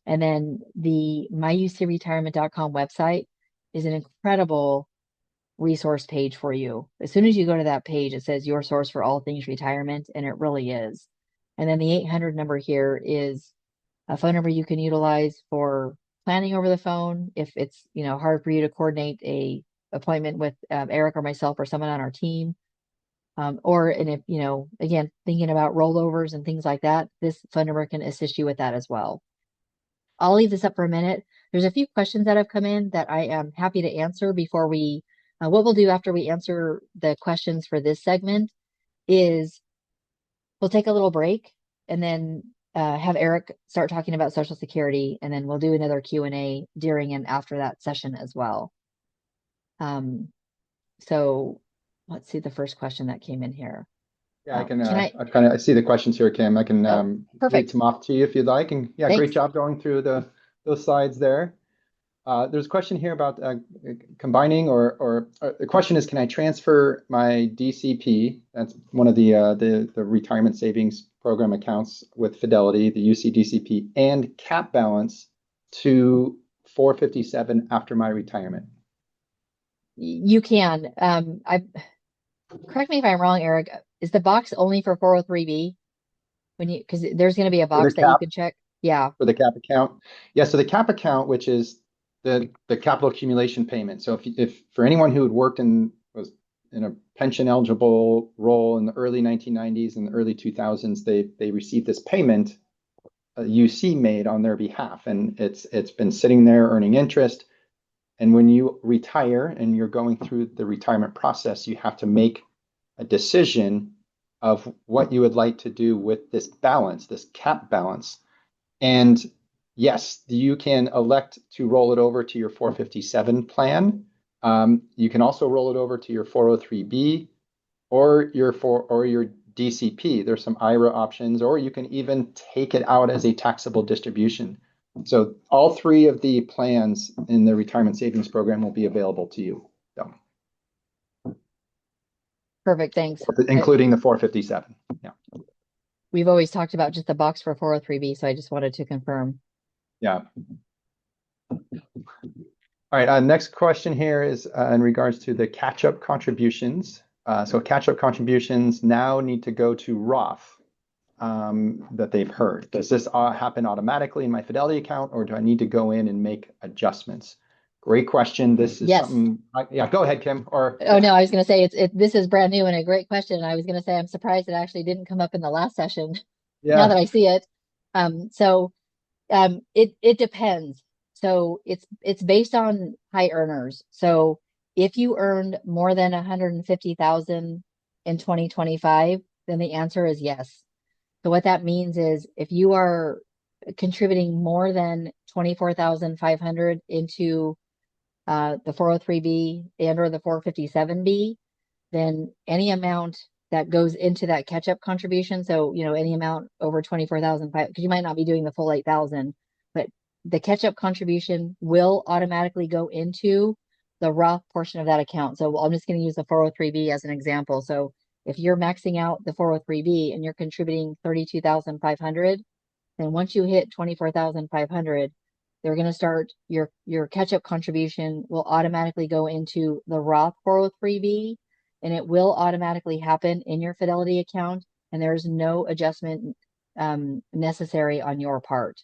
And then the myucretirement.com website is an incredible resource page for you. As soon as you go to that page, it says your source for all things retirement, and it really is. And then the 800 number here is a phone number you can utilize for planning over the phone. If it's, hard for you to coordinate a appointment with Eric or myself or someone on our team, and if, again, thinking about rollovers and things like that, this phone number can assist you with that as well. I'll leave this up for a minute. There's a few questions that have come in that I am happy to answer before what we'll do after we answer the questions for this segment is we'll take a little break and then have Eric start talking about Social Security, and then we'll do another Q&A during and after that session as well. So let's see the first question that came in here. Yeah, I see the questions here, Kim. I can read some off to you if you'd like. And yeah, Thanks. Great job going through those slides there. There's a question here about combining or the question is, can I transfer my DCP? That's one of the retirement savings program accounts with Fidelity, the UC DCP, and cap balance to 457 after my retirement. You can. Correct me if I'm wrong, Eric. Is the box only for 403B? Because there's going to be a box that you can check. Yeah. For the cap account. Yeah. So the cap account, which is the capital accumulation payment. So if for anyone who had worked was in a pension eligible role in the early 1990s and the early 2000s, they received this payment UC made on their behalf, and it's been sitting there earning interest. And when you retire and you're going through the retirement process, you have to make a decision of what you would like to do with this balance, this cap balance. And yes, you can elect to roll it over to your 457 plan. You can also roll it over to your 403B or your DCP. There's some IRA options, or you can even take it out as a taxable distribution. So all three of the plans in the retirement savings program will be available to you. So. Perfect, thanks. Including the 457. Yeah. We've always talked about just the box for 403B, so I just wanted to confirm. Yeah. All right. Next question here is in regards to the catch-up contributions. So catch-up contributions now need to go to Roth that they've heard. Does this happen automatically in my Fidelity account, or do I need to go in and make adjustments? Great question. This is something. Go ahead, Kim. No, I was going to say this is brand new and a great question. I was going to say I'm surprised it actually didn't come up in the last session. Yeah. Now that I see it, it depends. So it's based on high earners. So if you earned more than 150,000 in 2025, then the answer is yes. So what that means is if you are contributing more than 24,500 into the 403B and or the 457B, then any amount that goes into that catch-up contribution. So, any amount over 24,005, because you might not be doing the full 8,000, but the catch-up contribution will automatically go into the Roth portion of that account. So I'm just going to use the 403B as an example. So if you're maxing out the 403B and you're contributing 32,500, then once you hit 24,500, they're going to start your catch-up contribution will automatically go into the Roth 403B, and it will automatically happen in your Fidelity account, and there's no adjustment necessary on your part.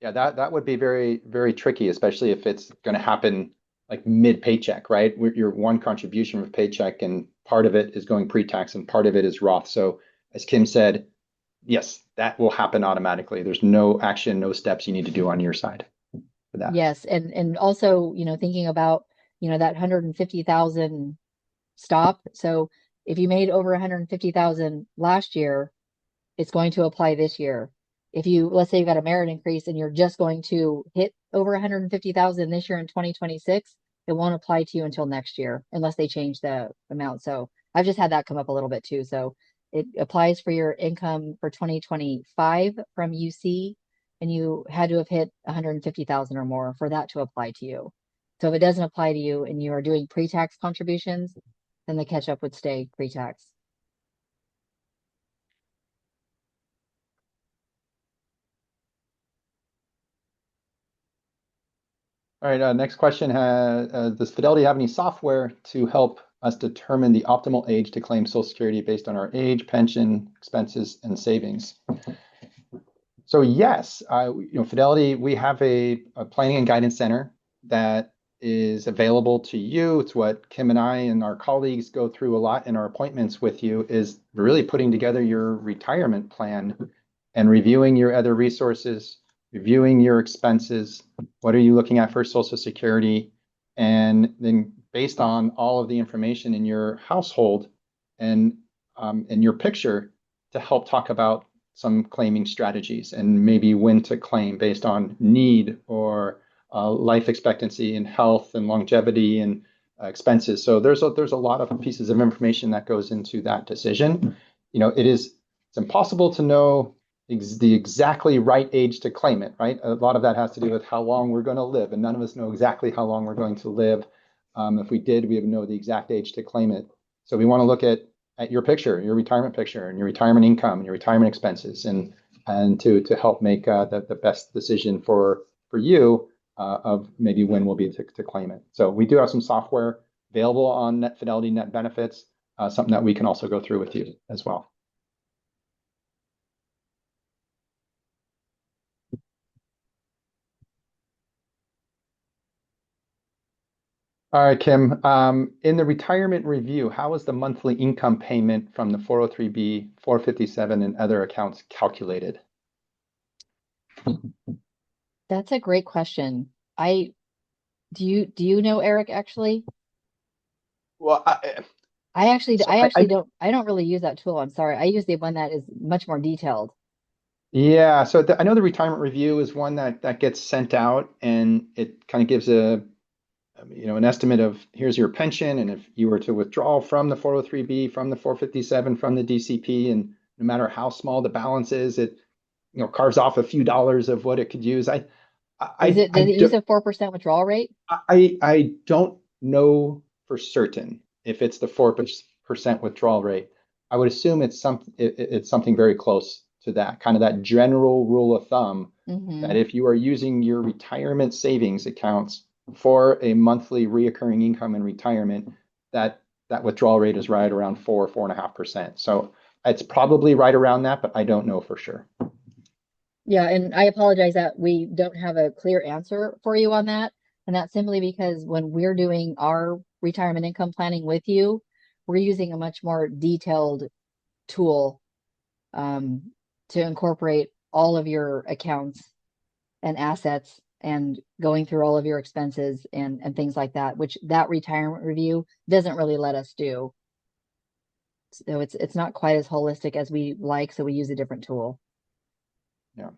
Yeah, that would be very, very tricky, especially if it's going to happen like mid paycheck, right? Your one contribution with paycheck, and part of it is going pre-tax and part of it is Roth. So as Kim said, yes, that will happen automatically. There's no action, no steps you need to do on your side for that. Yes, and also, thinking about, that 150,000 stop. So if you made over 150,000 last year, it's going to apply this year. If let's say you got a merit increase and you're just going to hit over 150,000 this year in 2026, it won't apply to you until next year unless they change the amount. So I've just had that come up a little bit too. So it applies for your income for 2025 from UC, and you had to have hit 150,000 or more for that to apply to you. So if it doesn't apply to you and you are doing pre-tax contributions, then the catch-up would stay pre-tax. All right, next question does Fidelity have any software to help us determine the optimal age to claim Social Security based on our age, pension, expenses, and savings? So yes, Fidelity, we have a planning and guidance center that is available to you. It's what Kim and I and our colleagues go through a lot in our appointments with you, is really putting together your retirement plan and reviewing your other resources, reviewing your expenses. What are you looking at for Social Security? And then based on all of the information in your household and your picture, to help talk about some claiming strategies and maybe when to claim based on need or life expectancy and health and longevity and expenses. So there's a lot of pieces of information that goes into that decision. It's impossible to know the exactly right age to claim it, right? A lot of that has to do with how long we're going to live, and none of us know exactly how long we're going to live. If we did, we would know the exact age to claim it. So we want to look at your picture, your retirement picture, and your retirement income, and your retirement expenses, and to help make the best decision for you of maybe when we'll be to claim it. So we do have some software available on Net Fidelity Net Benefits, something that we can also go through with you as well. All right, Kim. In the retirement review, how is the monthly income payment from the 403B, 457, and other accounts calculated? That's a great question. Do you know, Eric, actually? Well, I don't really use that tool. I'm sorry. I use the one that is much more detailed. yeah. So I know the retirement review is one that gets sent out, and it kind of gives an estimate of here's your pension, and if you were to withdraw from the 403B, from the 457, from the DCP, and no matter how small the balance is, it carves off a few dollars of what it could use. Does it use a 4% withdrawal rate? I don't know for certain if it's the 4% withdrawal rate. I would assume it's something very close to that, kind of that general rule of thumb, that if you are using your retirement savings accounts for a monthly reoccurring income in retirement, that withdrawal rate is right around 4.5%. So it's probably right around that, but I don't know for sure. Yeah, and I apologize that we don't have a clear answer for you on that. And that's simply because when we're doing our retirement income planning with you, we're using a much more detailed tool to incorporate all of your accounts and assets and going through all of your expenses and things like that, which that retirement review doesn't really let us do. So it's not quite as holistic as we like, so we use a different tool. Yeah.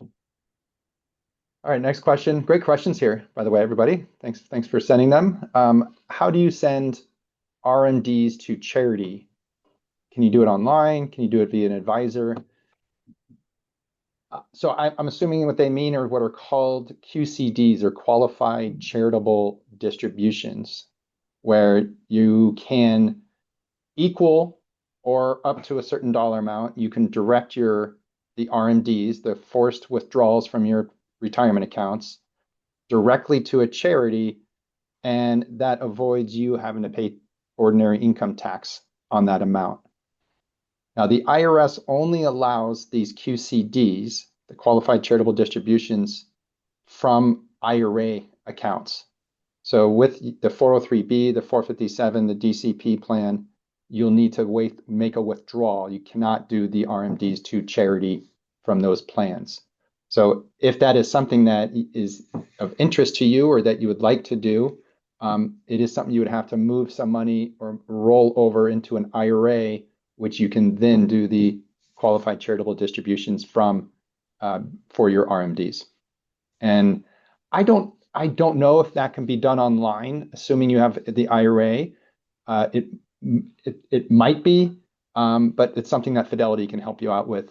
All right, next question. Great questions here, by the way, everybody. Thanks for sending them. How do you send RMDs to charity, can you do it online? Can you do it via an advisor? So I'm assuming what they mean are what are called QCDs, or qualified charitable distributions, where you can equal or up to a certain dollar amount, you can direct the RMDs, the forced withdrawals from your retirement accounts, directly to a charity, and that avoids you having to pay ordinary income tax on that amount. Now, the IRS only allows these QCDs, the qualified charitable distributions, from IRA accounts. So with the 403B, the 457, the DCP plan, you'll need to make a withdrawal. You cannot do the RMDs to charity from those plans. So if that is something that is of interest to you or that you would like to do, it is something you would have to move some money or roll over into an IRA, which you can then do the qualified charitable distributions from for your RMDs. And I don't know if that can be done online, assuming you have the IRA. It might be, but it's something that Fidelity can help you out with.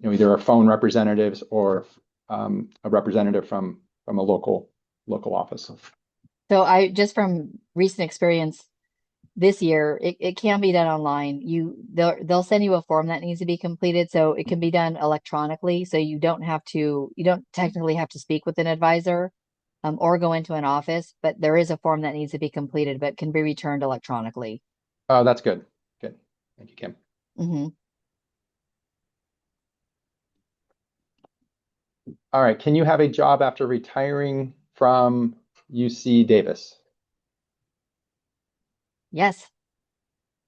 Either our phone representatives or a representative from a local office. So just from recent experience this year, it can be done online. They'll send you a form that needs to be completed, so it can be done electronically. So you don't technically have to speak with an advisor, or go into an office, but there is a form that needs to be completed, but can be returned electronically. Oh, that's good. Good. Thank you, Kim. Mm-hmm. All right. Can you have a job after retiring from UC Davis? Yes.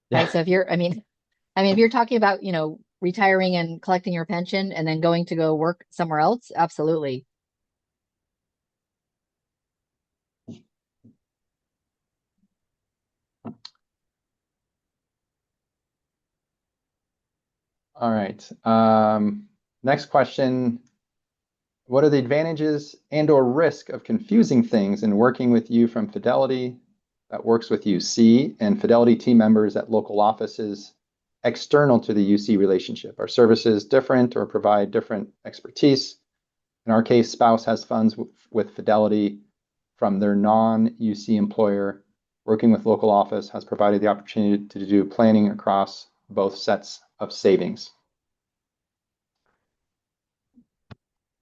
Yeah. Right. So if you're talking about, retiring and collecting your pension and then going to go work somewhere else, absolutely. All right. Next question. What are the advantages and or risk of confusing things in working with you from Fidelity that works with UC and Fidelity team members at local offices external to the UC relationship? Are services different or provide different expertise? In our case, spouse has funds with Fidelity from their non-UC employer. Working with local office has provided the opportunity to do planning across both sets of savings.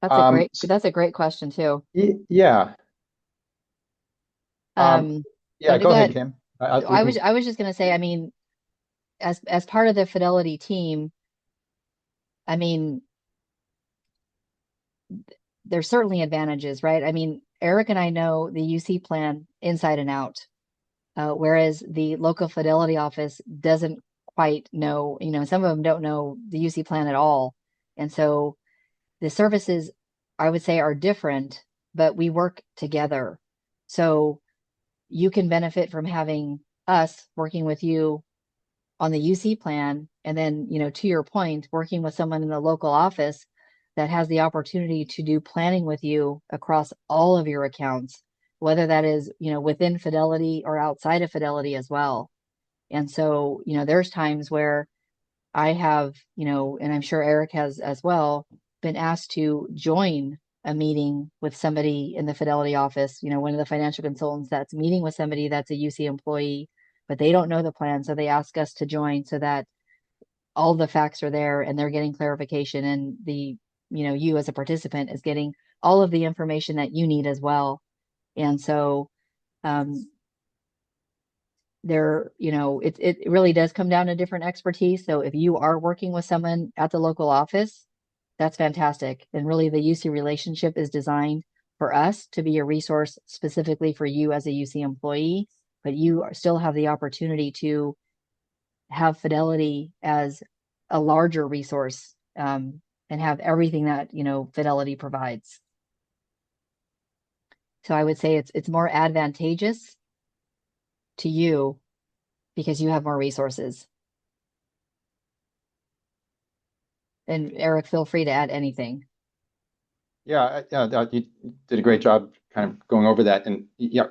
That's a great question too. Yeah. Yeah, go ahead, Kim. I was just going to say, as part of the Fidelity team, there's certainly advantages, right? Eric and I know the UC plan inside and out, whereas the local Fidelity office doesn't quite know, some of them don't know the UC plan at all. And so the services, I would say, are different, but we work together. So you can benefit from having us working with you on the UC plan. And then, to your point, working with someone in the local office that has the opportunity to do planning with you across all of your accounts, whether that is, within Fidelity or outside of Fidelity as well. And so, there's times where I have, and I'm sure Eric has as well, been asked to join a meeting with somebody in the Fidelity office, one of the financial consultants that's meeting with somebody that's a UC employee, but they don't know the plan. So they ask us to join so that all the facts are there and they're getting clarification, and you as a participant is getting all of the information that you need as well. And so, it really does come down to different expertise. So if you are working with someone at the local office, that's fantastic. And really the UC relationship is designed for us to be a resource specifically for you as a UC employee, but you still have the opportunity to have Fidelity as a larger resource, and have everything that, Fidelity provides. So I would say it's more advantageous to you because you have more resources. And Eric, feel free to add anything. Yeah, you did a great job kind of going over that. And yeah,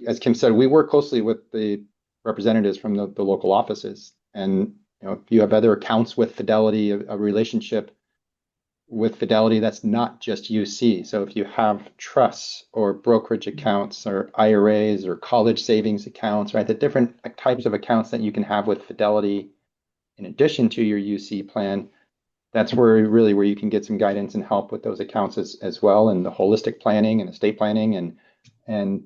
as Kim said, we work closely with the representatives from the local offices. And if you have other accounts with Fidelity, a relationship with Fidelity that's not just UC. So if you have trusts or brokerage accounts or IRAs or college savings accounts, right, the different types of accounts that you can have with Fidelity in addition to your UC plan, that's where you can get some guidance and help with those accounts as well, and the holistic planning and estate planning and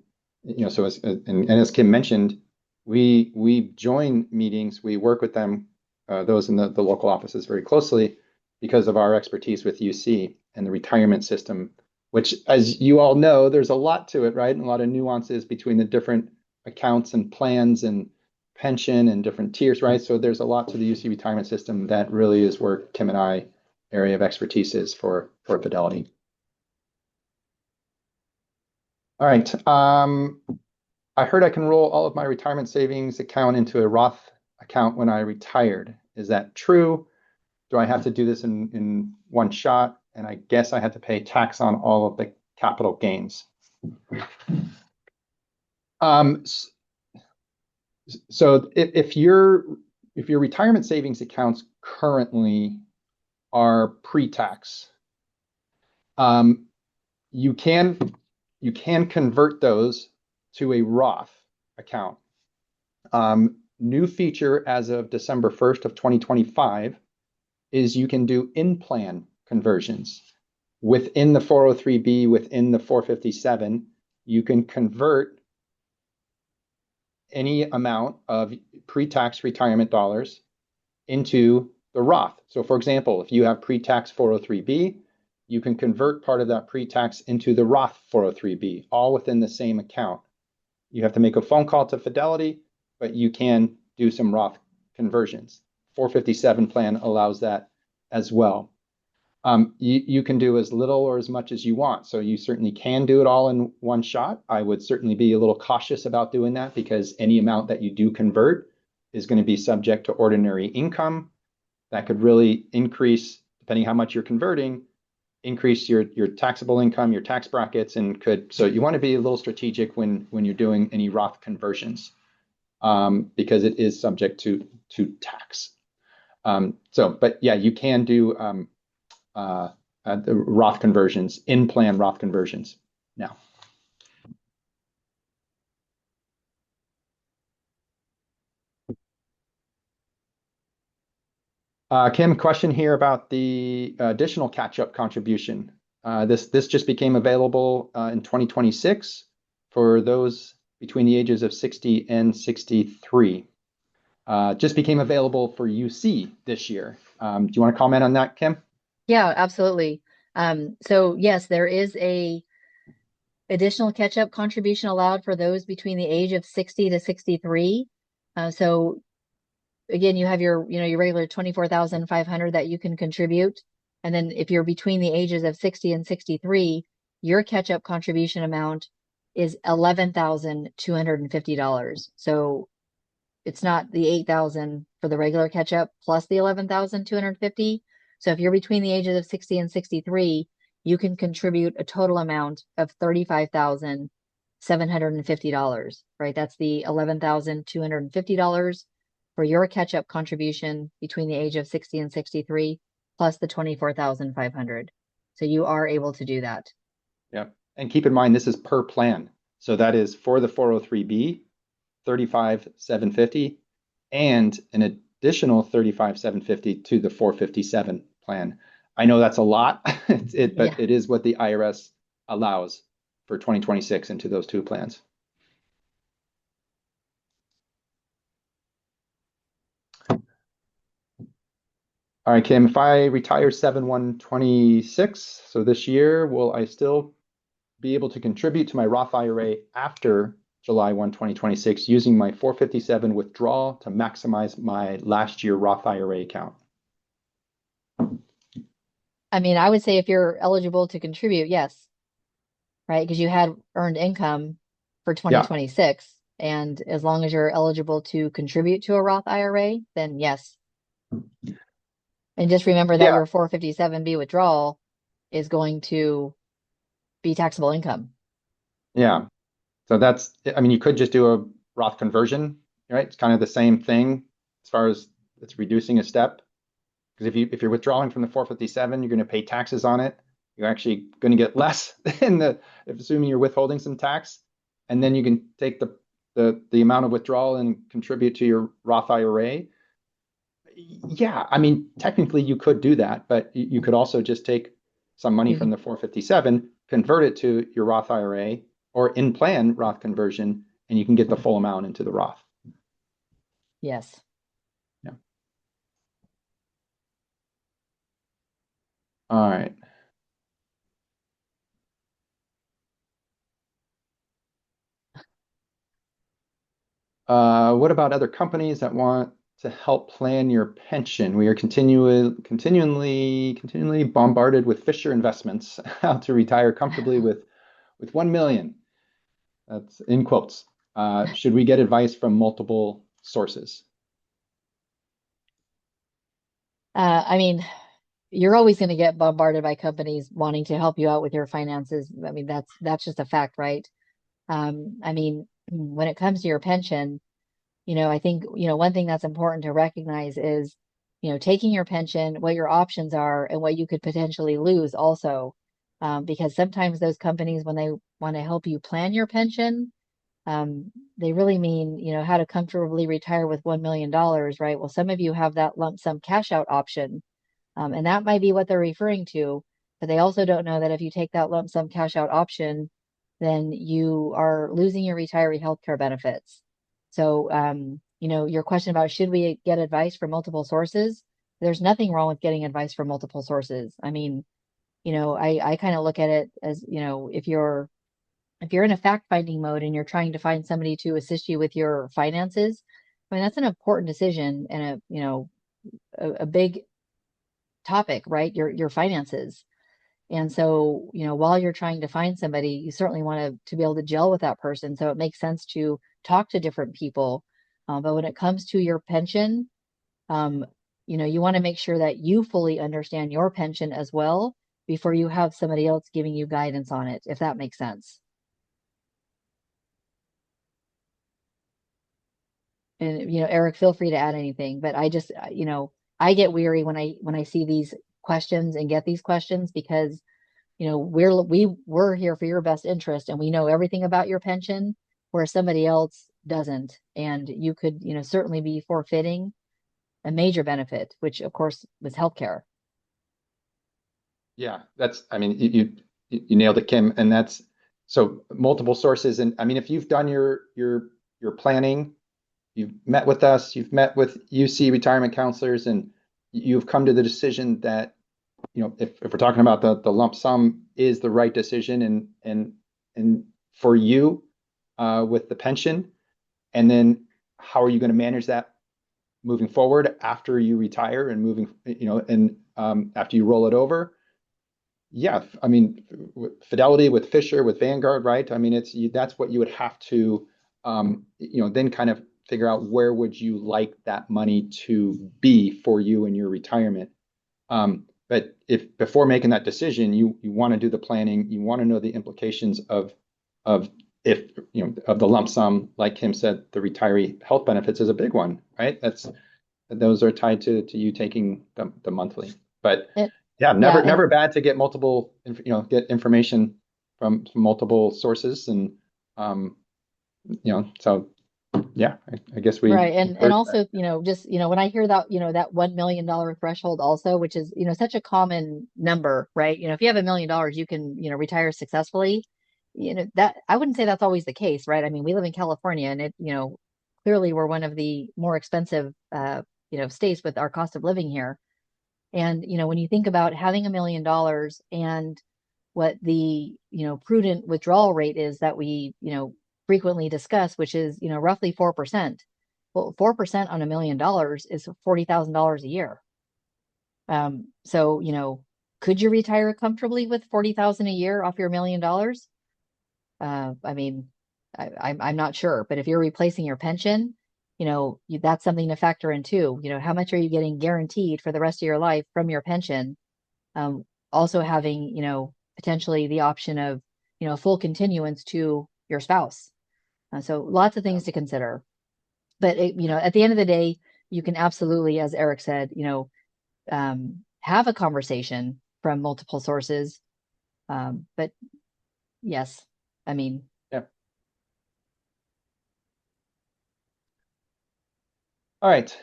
so as Kim mentioned, we join meetings, we work with them, those in the local offices very closely because of our expertise with UC and the retirement system, which, as you all know, there's a lot to it, right? And a lot of nuances between the different accounts and plans and pension and different tiers, right? So there's a lot to the UC retirement system that really is where Kim and I area of expertise is for Fidelity. All right. I heard I can roll all of my retirement savings account into a Roth account when I retired. Is that true? Do I have to do this in one shot? And I guess I had to pay tax on all of the capital gains. So if your retirement savings accounts currently are pre-tax, you can convert those to a Roth account. New feature as of December 1st of 2025 is you can do in-plan conversions. Within the 403B, within the 457, you can convert any amount of pre-tax retirement dollars into the Roth. So for example, if you have pre-tax 403B, you can convert part of that pre-tax into the Roth 403B, all within the same account. You have to make a phone call to Fidelity, but you can do some Roth conversions. 457 plan allows that as well. You can do as little or as much as you want. So you certainly can do it all in one shot. I would certainly be a little cautious about doing that because any amount that you do convert is going to be subject to ordinary income. That could really increase, depending how much you're converting, increase your taxable income, your tax brackets, and so you want to be a little strategic when you're doing any Roth conversions because it is subject to tax. But yeah, you can do the Roth conversions, in-plan Roth conversions now. Kim, question here about the additional catch-up contribution. This just became available in 2026 for those between the ages of 60 and 63. Just became available for UC this year. Do you want to comment on that, Kim? Yeah, absolutely. So yes, there is a additional catch-up contribution allowed for those between the age of 60 to 63. So again, you have your regular 24,500 that you can contribute. And then if you're between the ages of 60 and 63, your catch-up contribution amount is $11,250. So it's not the 8,000 for the regular catch-up plus the 11,250. So if you're between the ages of 60 and 63, you can contribute a total amount of $35,750, right? That's the $11,250 for your catch-up contribution between the age of 60 and 63, plus the 24,500. So you are able to do that. Yeah. And keep in mind, this is per plan. So that is for the 403B, 35,750, and an additional 35,750 to the 457 plan. I know that's a lot, but it is what the IRS allows for 2026 into those two plans. All right, Kim, if I retire 7/1/26, so this year, will I still be able to contribute to my Roth IRA after July 1, 2026 using my 457 withdrawal to maximize my last year Roth IRA account? I mean, I would say if you're eligible to contribute, yes, right? Because you had earned income for 2026. And as long as you're eligible to contribute to a Roth IRA, then yes. And just remember that your 457B withdrawal is going to be taxable income. Yeah. So you could just do a Roth conversion, right? It's kind of the same thing as far as it's reducing a step. Because if you're withdrawing from the 457, you're going to pay taxes on it. You're actually going to get less than if assuming you're withholding some tax, and then you can take the amount of withdrawal and contribute to your Roth IRA. Yeah, I mean, technically you could do that, but you could also just take some money from the 457, convert it to your Roth IRA or in plan Roth conversion, and you can get the full amount into the Roth. Yes. Yeah. All right. What about other companies that want to help plan your pension? We are continually bombarded with Fisher Investments, how to retire comfortably with 1 million. That's in quotes. Should we get advice from multiple sources? I mean, you're always going to get bombarded by companies wanting to help you out with your finances. I mean, that's just a fact, right? I mean, when it comes to your pension, I think, one thing that's important to recognize is, taking your pension, what your options are, and what you could potentially lose also. Because sometimes those companies, when they want to help you plan your pension, they really mean, how to comfortably retire with $1 million, right? Well, some of you have that lump sum cash out option. And that might be what they're referring to, but they also don't know that if you take that lump sum cash out option, then you are losing your retiree healthcare benefits. So, your question about should we get advice from multiple sources? There's nothing wrong with getting advice from multiple sources. I mean, I kind of look at it as, if you're in a fact-finding mode and you're trying to find somebody to assist you with your finances, I mean, that's an important decision and a big topic, right? Your finances. And so, while you're trying to find somebody, you certainly want to be able to gel with that person. So it makes sense to talk to different people. But when it comes to your pension, um, you want to make sure that you fully understand your pension as well before you have somebody else giving you guidance on it, if that makes sense. And, Eric, feel free to add anything, but I just, I get weary when I see these questions and get these questions because we're here for your best interest and we know everything about your pension where somebody else doesn't. And you could, certainly be forfeiting a major benefit, which of course was healthcare. Yeah, I mean, you nailed it, Kim. And that's so multiple sources. And I mean, if you've done your planning, you've met with us, you've met with UC retirement counselors, and you've come to the decision that, if we're talking about the lump sum is the right decision and for you with the pension, and then how are you going to manage that moving forward after you retire and after you roll it over? Yeah, I mean, Fidelity with Fisher, with Vanguard, right? I mean, that's what you would have to, then kind of figure out where would you like that money to be for you in your retirement. But if before making that decision, you want to do the planning, you want to know the implications of if of the lump sum, like Kim said, the retiree health benefits is a big one, right? Those are tied to you taking the monthly. But It, yeah, yeah, never bad to get get information from multiple sources and so yeah, I guess we right. And encourage that. also, just, when I hear that, that $1 million threshold also, which is, such a common number, right? If you have $1 million, you can, retire successfully. That I wouldn't say that's always the case, right? I mean, we live in California and clearly we're one of the more expensive, states with our cost of living here. And, when you think about having $1 million and what the, prudent withdrawal rate is that we, frequently discuss, which is, roughly 4%. Well, 4% on $1 million is $40,000 a year. So, could you retire comfortably with 40,000 a year off your $1 million? I mean, I'm not sure, but if you're replacing your pension, that's something to factor in too. How much are you getting guaranteed for the rest of your life from your pension? Also having, potentially the option of, full continuance to your spouse. So lots of things to consider. But at the end of the day, you can absolutely, as Eric said, have a conversation from multiple sources. But yes, I mean, Yeah. All right.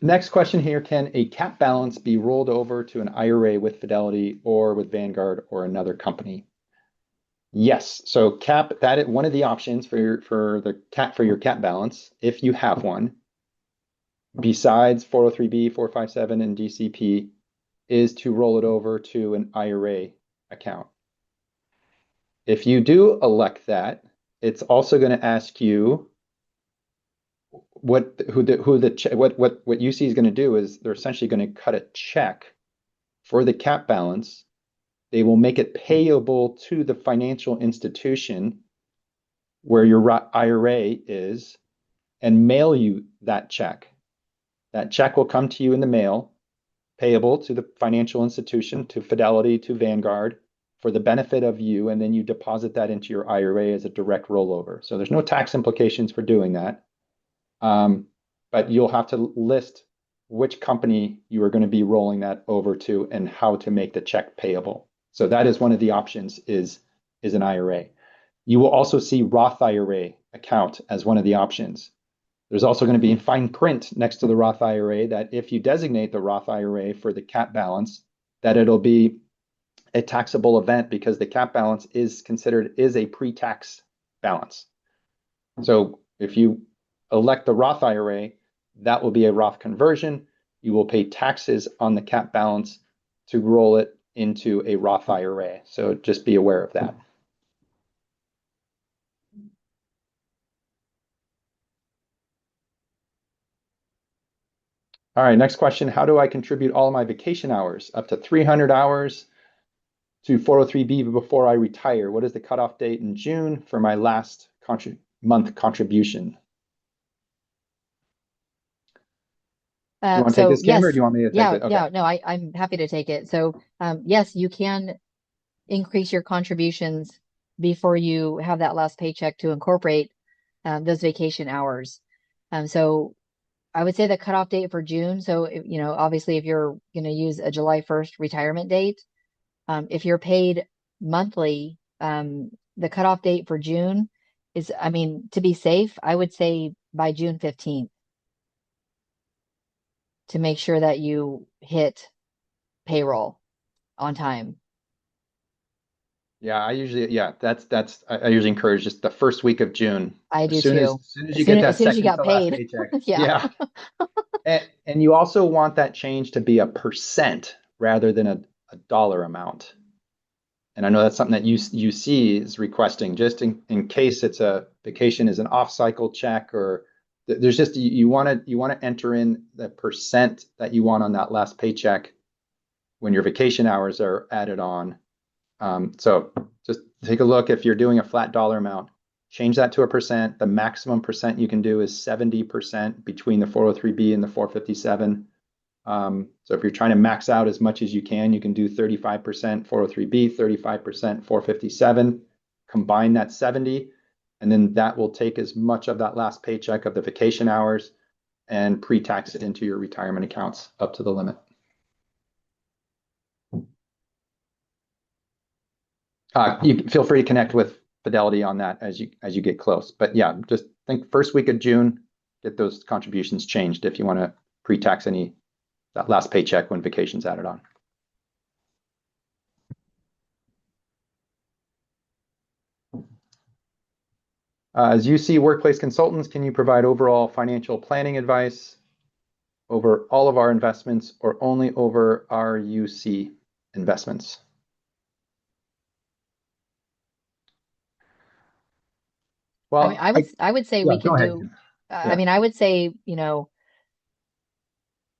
Next question here. Can a cap balance be rolled over to an IRA with Fidelity or with Vanguard or another company? Yes. So cap that is one of the options for your cap balance, if you have one, besides 403(b), 457, and DCP, is to roll it over to an IRA account. If you do elect that, it's also going to ask you what UC is going to do is they're essentially going to cut a check for the cap balance. They will make it payable to the financial institution where your IRA is and mail you that check. That check will come to you in the mail, payable to the financial institution, to Fidelity, to Vanguard, for the benefit of you, and then you deposit that into your IRA as a direct rollover. So there's no tax implications for doing that. But you'll have to list which company you are going to be rolling that over to and how to make the check payable. So that is one of the options is an IRA. You will also see Roth IRA account as one of the options. There's also going to be in fine print next to the Roth IRA that if you designate the Roth IRA for the cap balance, that it'll be a taxable event because the cap balance is considered a pre-tax balance. So if you elect the Roth IRA, that will be a Roth conversion. You will pay taxes on the cap balance to roll it into a Roth IRA. So just be aware of that. All right, next question. How do I contribute all my vacation hours, up to 300 hours, to 403(b) before I retire? What is the cutoff date in June for my last month contribution? Do you want to take this, Kim, or do yes, you want me to take it? Okay. yeah, no, I'm happy to take it. So, yes, you can increase your contributions before you have that last paycheck to incorporate those vacation hours. So I would say the cutoff date for June. So, obviously, if you're going to use a July 1st retirement date, if you're paid monthly, the cutoff date for June is, I mean, to be safe, I would say by June 15th to make sure that you hit payroll on time. Yeah, I usually I usually encourage just the first week of June. I As do soon too. as you get As that soon as you second got to last paid. paycheck. Yeah. Yeah. And you also want that change to be a percent rather than a dollar amount. And I know that's something that UC is requesting just in case it's a vacation is an off-cycle check or there's just you want to enter in the percent that you want on that last paycheck when your vacation hours are added on. So just take a look if you're doing a flat dollar amount, change that to a percent. The maximum percent you can do is 70% between the 403(b) and the 457. So if you're trying to max out as much as you can do 35% 403(b), 35% 457, combine that 70, and then that will take as much of that last paycheck of the vacation hours and pre-tax it into your retirement accounts up to the limit. You feel free to connect with Fidelity on that as you get close. But yeah, just think first week of June, get those contributions changed if you want to pre-tax that last paycheck when vacation's added on. As UC workplace consultants, can you provide overall financial planning advice over all of our investments or only over our UC investments? I mean, Well, I would say we yeah, go can ahead. do, I Yeah. mean, I would say,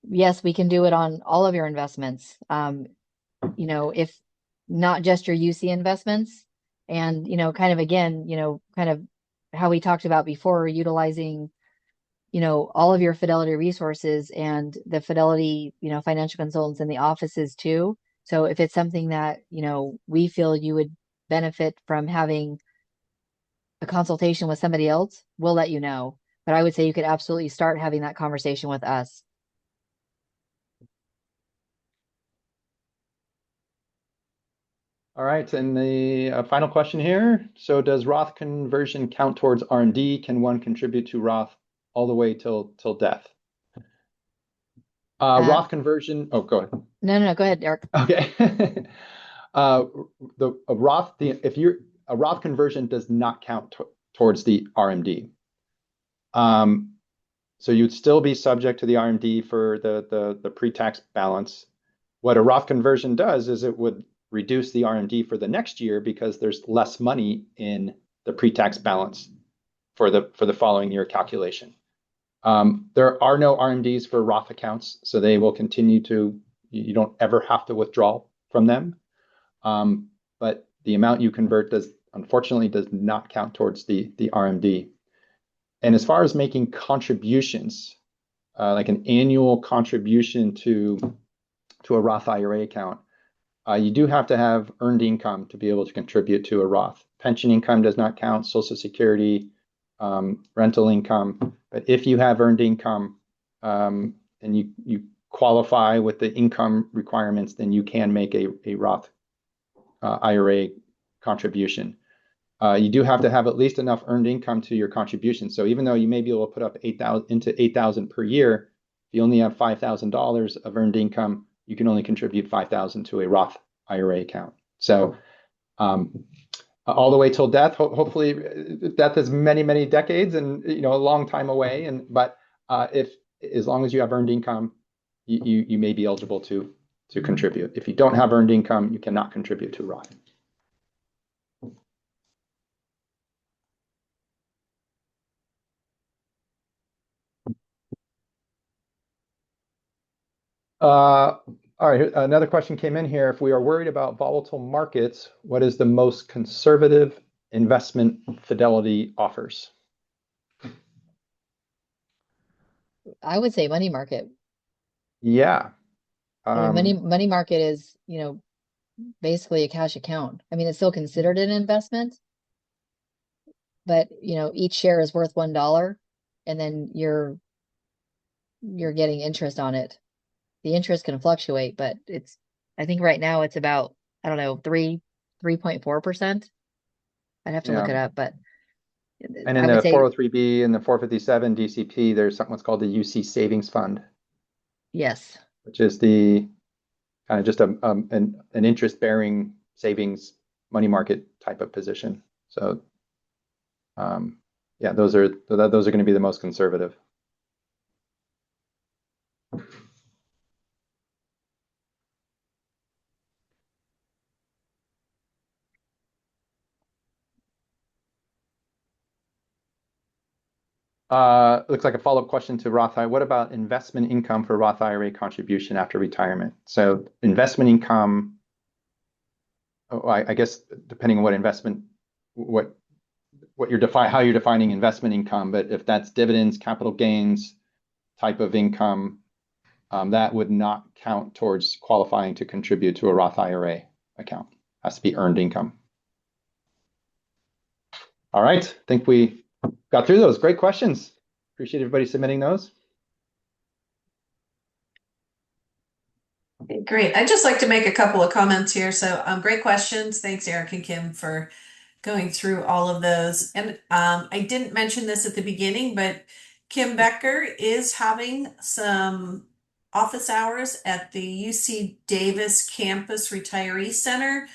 yes, we can do it on all of your investments. If not just your UC investments and, kind of again, kind of how we talked about before, utilizing, all of your Fidelity resources and the Fidelity, financial consultants in the offices too. So if it's something that, we feel you would benefit from having a consultation with somebody else, we'll let you know. but I would say you could absolutely start having that conversation with us. All right, and the final question here. So does Roth conversion count towards R&D? Can one contribute to Roth all the way till death? Roth conversion. Oh, go ahead. No, go ahead, Eric. Okay. If you're a Roth conversion does not count towards the RMD. So you'd still be subject to the RMD for the pre-tax balance. What a Roth conversion does is it would reduce the RMD for the next year because there's less money in the pre-tax balance for the following year calculation. There are no RMDs for Roth accounts, so they will continue to, you don't ever have to withdraw from them. But the amount you convert unfortunately does not count towards the RMD. And as far as making contributions, like an annual contribution to a Roth IRA account, you do have to have earned income to be able to contribute to a Roth. Pension income does not count, Social Security, rental income. But if you have earned income and you qualify with the income requirements, then you can make a Roth IRA contribution. You do have to have at least enough earned income to your contribution. So even though you may be able to put up $8,000 per year, if you only have $5,000 of earned income, you can only contribute $5,000 to a Roth IRA account. So all the way till death. Hopefully, death is many, many decades, and a long time away. But if as long as you have earned income, you may be eligible to contribute. If you don't have earned income, you cannot contribute to Roth. All right, another question came in here. If we are worried about volatile markets, what is the most conservative investment Fidelity offers? I would say money market. Yeah. I mean, money market is, basically a cash account. I mean, it's still considered an investment, but each share is worth $1, and then you're getting interest on it. The interest can fluctuate, but I think right now it's about, I don't know, 3.4%. I'd have to look it up, but And I in would the say 403B and the 457 DCP, there's something what's called the UC Savings Fund, yes. which is the kind of just an interest-bearing savings money market type of position. So, yeah, those are going to be the most conservative. Looks like a follow-up question to Roth IRA. What about investment income for Roth IRA contribution after retirement? So investment income, I guess depending on what investment, what how you're defining investment income, but if that's dividends, capital gains type of income, that would not count towards qualifying to contribute to a Roth IRA account. Has to be earned income. All right, I think we got through those. Great questions. Appreciate everybody submitting those. Great. I'd just like to make a couple of comments here. So, great questions. Thanks, Eric and Kim, for going through all of those. And I didn't mention this at the beginning, but Kim Becker is having some office hours at the UC Davis Campus Retiree Center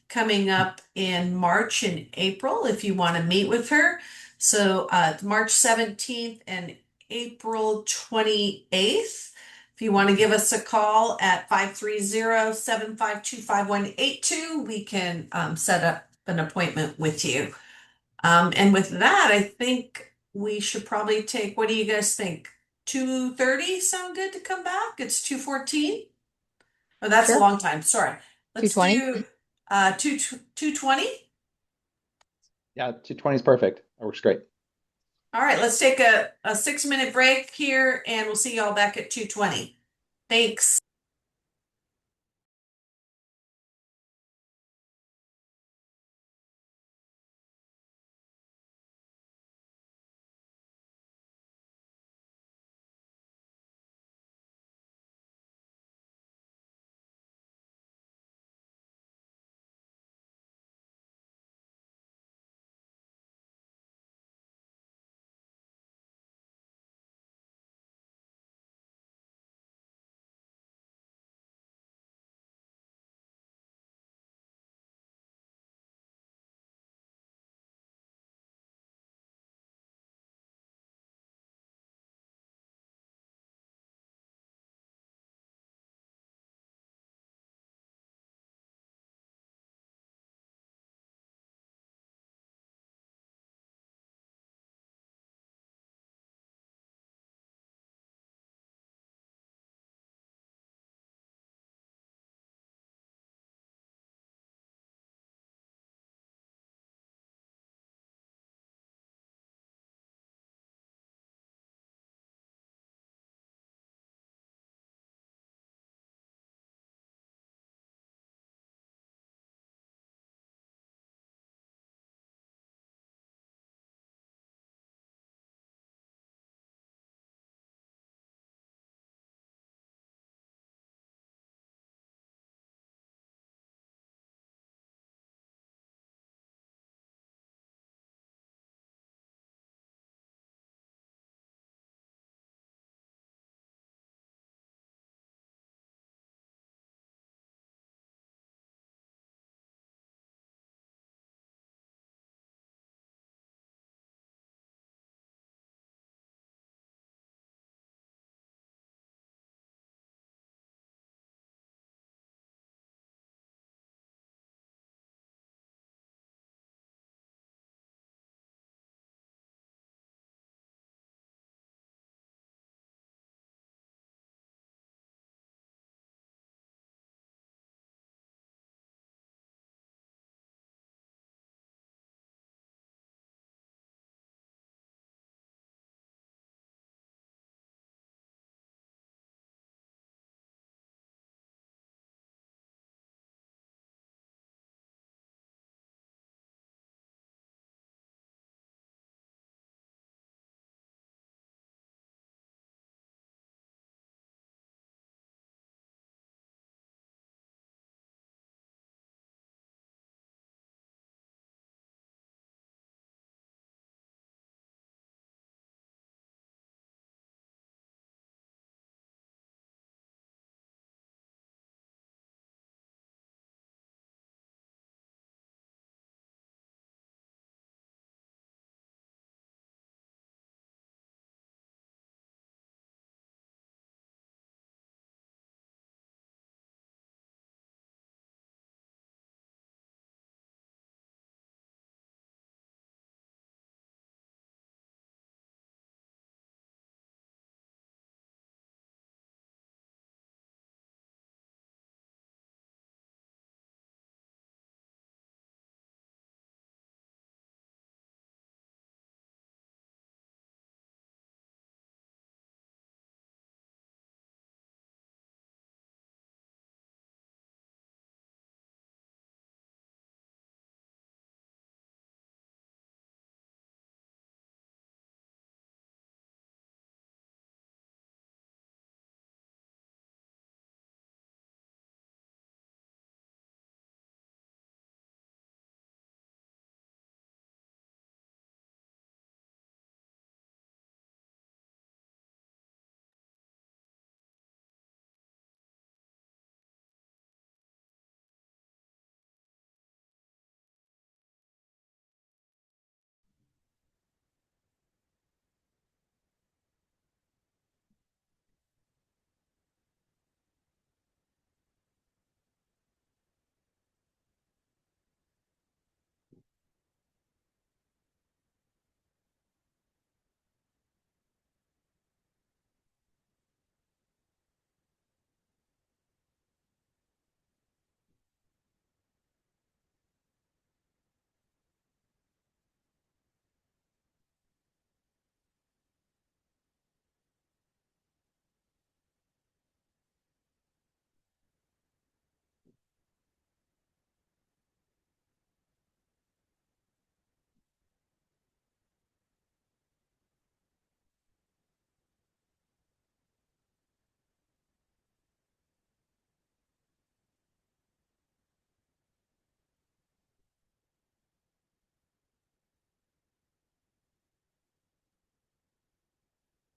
coming up in March and April if you want to meet with her. So March 17th and April 28th. If you want to give us a call at 530-752-5182, we can set up an appointment with you. And with that, I think we should probably take, what do you guys think? 2:30 sound good to come back? It's 2:14? Oh, that's Sure. a long time. Sorry. Let's 2:20? do 2:20. Yeah, 2:20 is perfect. That works great. All right, let's take a 6-minute break here and we'll see y'all back at 2:20. Thanks.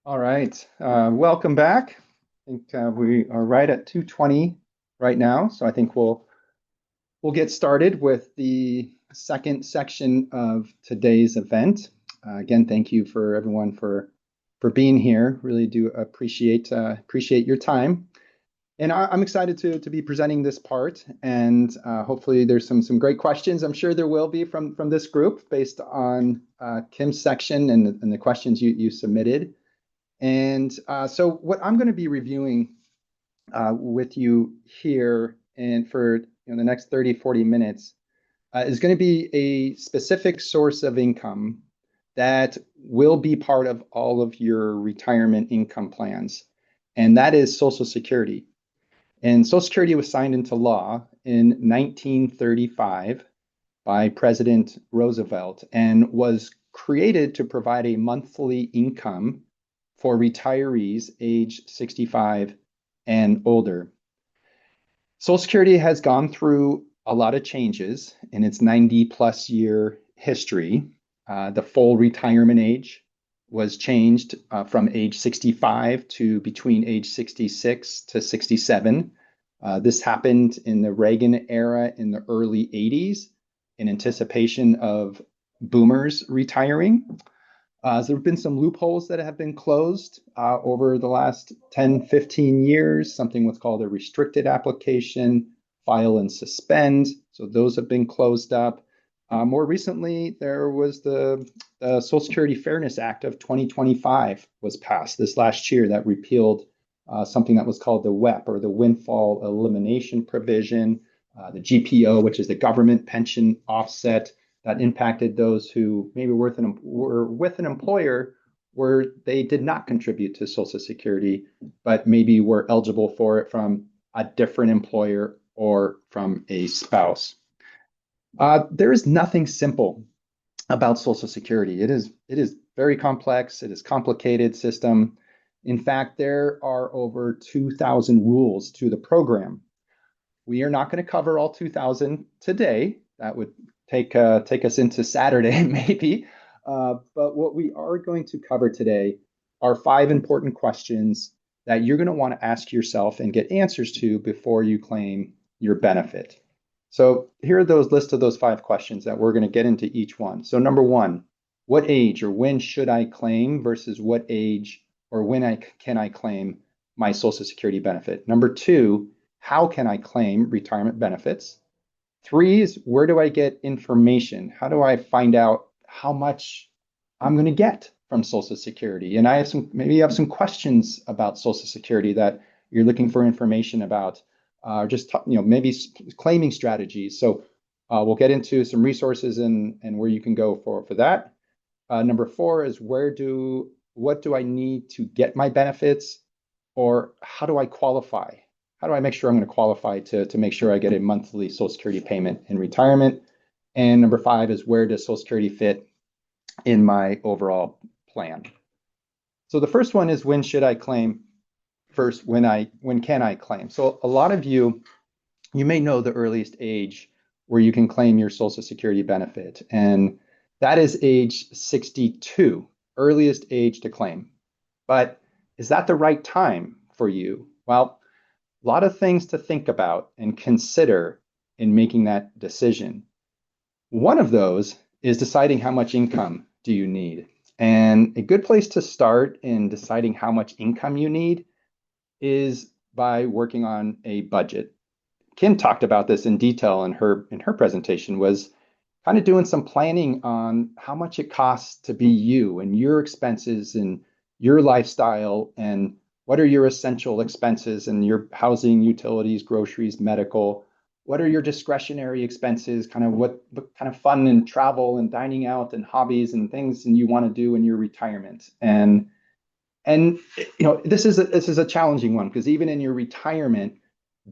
All right. Welcome back. I think we are right at 2:20 right now, so I think we'll get started with the second section of today's event. Again, thank you for everyone for being here. Really do appreciate your time. And I'm excited to be presenting this part, and hopefully there's some great questions. I'm sure there will be from this group based on Kim's section and the questions you submitted. And so what I'm going to be reviewing with you here and for the next 30, 40 minutes is going to be a specific source of income that will be part of all of your retirement income plans, and that is Social Security. And Social Security was signed into law in 1935 by President Roosevelt and was created to provide a monthly income for retirees age 65 and older. Social Security has gone through a lot of changes in its 90 plus year history. The full retirement age was changed from age 65 to between age 66 to 67. This happened in the Reagan era in the early 80s in anticipation of boomers retiring. So there have been some loopholes that have been closed over the last 10, 15 years, something what's called a restricted application, file and suspend. So those have been closed up. More recently, there was the Social Security Fairness Act of 2025 was passed this last year that repealed something that was called the WEP, or the Windfall Elimination Provision, the GPO, which is the government pension offset that impacted those who maybe were with an employer where they did not contribute to Social Security, but maybe were eligible for it from a different employer or from a spouse. There is nothing simple about Social Security. It is very complex. It is a complicated system. In fact, there are over 2,000 rules to the program. We are not going to cover all 2,000 today. That would take us into Saturday, maybe. But what we are going to cover today are 5 important questions that you're going to want to ask yourself and get answers to before you claim your benefit. So here are those list of those 5 questions that we're going to get into each one. So number 1, what age or when should I claim versus what age or when can I claim my Social Security benefit? Number 2, how can I claim retirement benefits? 3 is where do I get information? How do I find out how much I'm going to get from Social Security? And I have maybe you have some questions about Social Security that you're looking for information about, or just maybe claiming strategies. So we'll get into some resources and where you can go for that. Number 4 is what do I need to get my benefits, or how do I qualify? How do I make sure I'm going to qualify to make sure I get a monthly Social Security payment in retirement? And number 5 is where does Social Security fit in my overall plan? So the first one is when should I claim? First, when can I claim? So a lot of you may know the earliest age where you can claim your Social Security benefit, and that is age 62, earliest age to claim. But is that the right time for you? Well, a lot of things to think about and consider in making that decision. One of those is deciding how much income do you need. And a good place to start in deciding how much income you need is by working on a budget. Kim talked about this in detail in her presentation, was kind of doing some planning on how much it costs to be you and your expenses and your lifestyle, and what are your essential expenses and your housing, utilities, groceries, medical. What are your discretionary expenses, kind of what kind of fun and travel and dining out and hobbies and things and you want to do in your retirement. And this is a challenging one, because even in your retirement,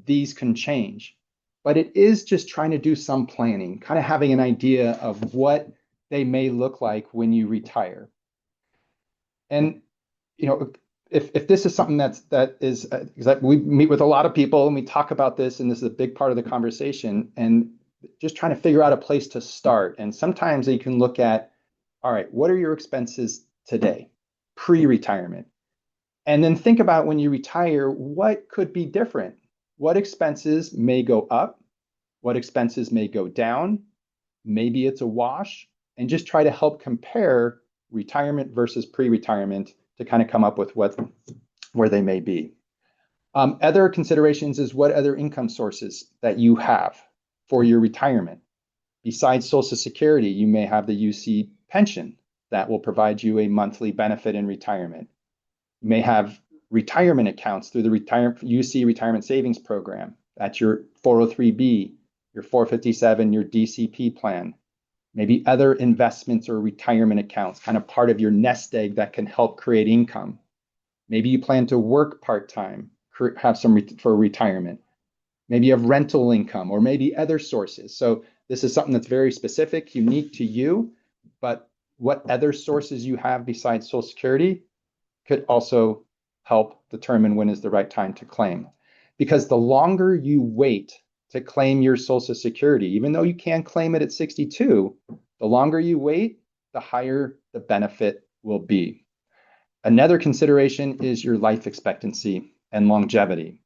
these can change. But it is just trying to do some planning, kind of having an idea of what they may look like when you retire. And if this is something that is, because we meet with a lot of people and we talk about this, and this is a big part of the conversation, and just trying to figure out a place to start. And sometimes you can look at, all right, what are your expenses today, pre-retirement? And then think about when you retire, what could be different? What expenses may go up? What expenses may go down? Maybe it's a wash, and just try to help compare retirement versus pre-retirement to kind of come up with where they may be. Other considerations is what other income sources that you have for your retirement. Besides Social Security, you may have the UC pension that will provide you a monthly benefit in retirement. You may have retirement accounts through the UC Retirement Savings Program. That's your 403B, your 457, your DCP plan. Maybe other investments or retirement accounts, kind of part of your nest egg that can help create income. Maybe you plan to work part-time, have some for retirement. Maybe you have rental income or maybe other sources. So this is something that's very specific, unique to you, but what other sources you have besides Social Security could also help determine when is the right time to claim. Because the longer you wait to claim your Social Security, even though you can claim it at 62, the longer you wait, the higher the benefit will be. Another consideration is your life expectancy and longevity.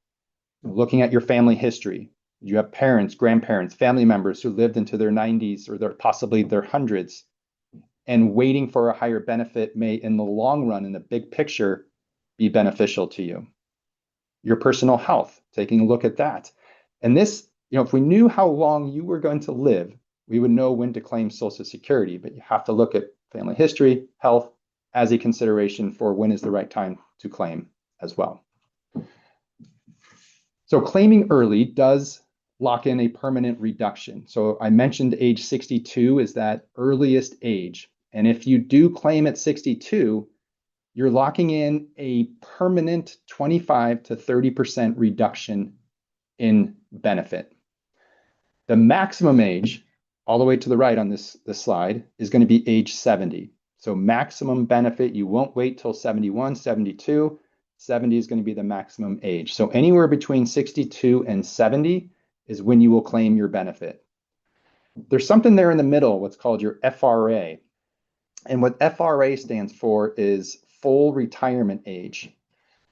Looking at your family history, you have parents, grandparents, family members who lived into their 90s or possibly their hundreds, and waiting for a higher benefit may, in the long run, in the big picture, be beneficial to you. Your personal health, taking a look at that. And this, if we knew how long you were going to live, we would know when to claim Social Security, but you have to look at family history, health, as a consideration for when is the right time to claim as well. So claiming early does lock in a permanent reduction. So I mentioned age 62 is that earliest age. And if you do claim at 62, you're locking in a permanent 25 to 30% reduction in benefit. The maximum age, all the way to the right on this slide, is going to be age 70. So maximum benefit, you won't wait till 71, 72. 70 is going to be the maximum age. So anywhere between 62 and 70 is when you will claim your benefit. There's something there in the middle, what's called your FRA. And what FRA stands for is full retirement age.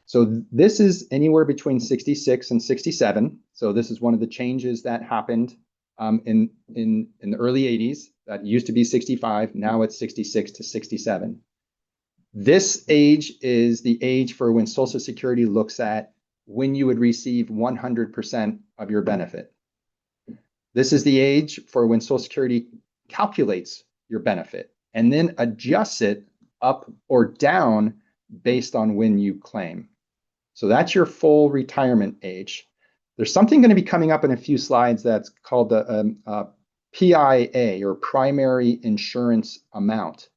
So this is anywhere between 66 and 67. So this is one of the changes that happened in the early 80s. That used to be 65. Now it's 66 to 67. This age is the age for when Social Security looks at when you would receive 100% of your benefit. This is the age for when Social Security calculates your benefit and then adjusts it up or down based on when you claim. So that's your full retirement age. There's something going to be coming up in a few slides that's called the PIA, or primary insurance amount.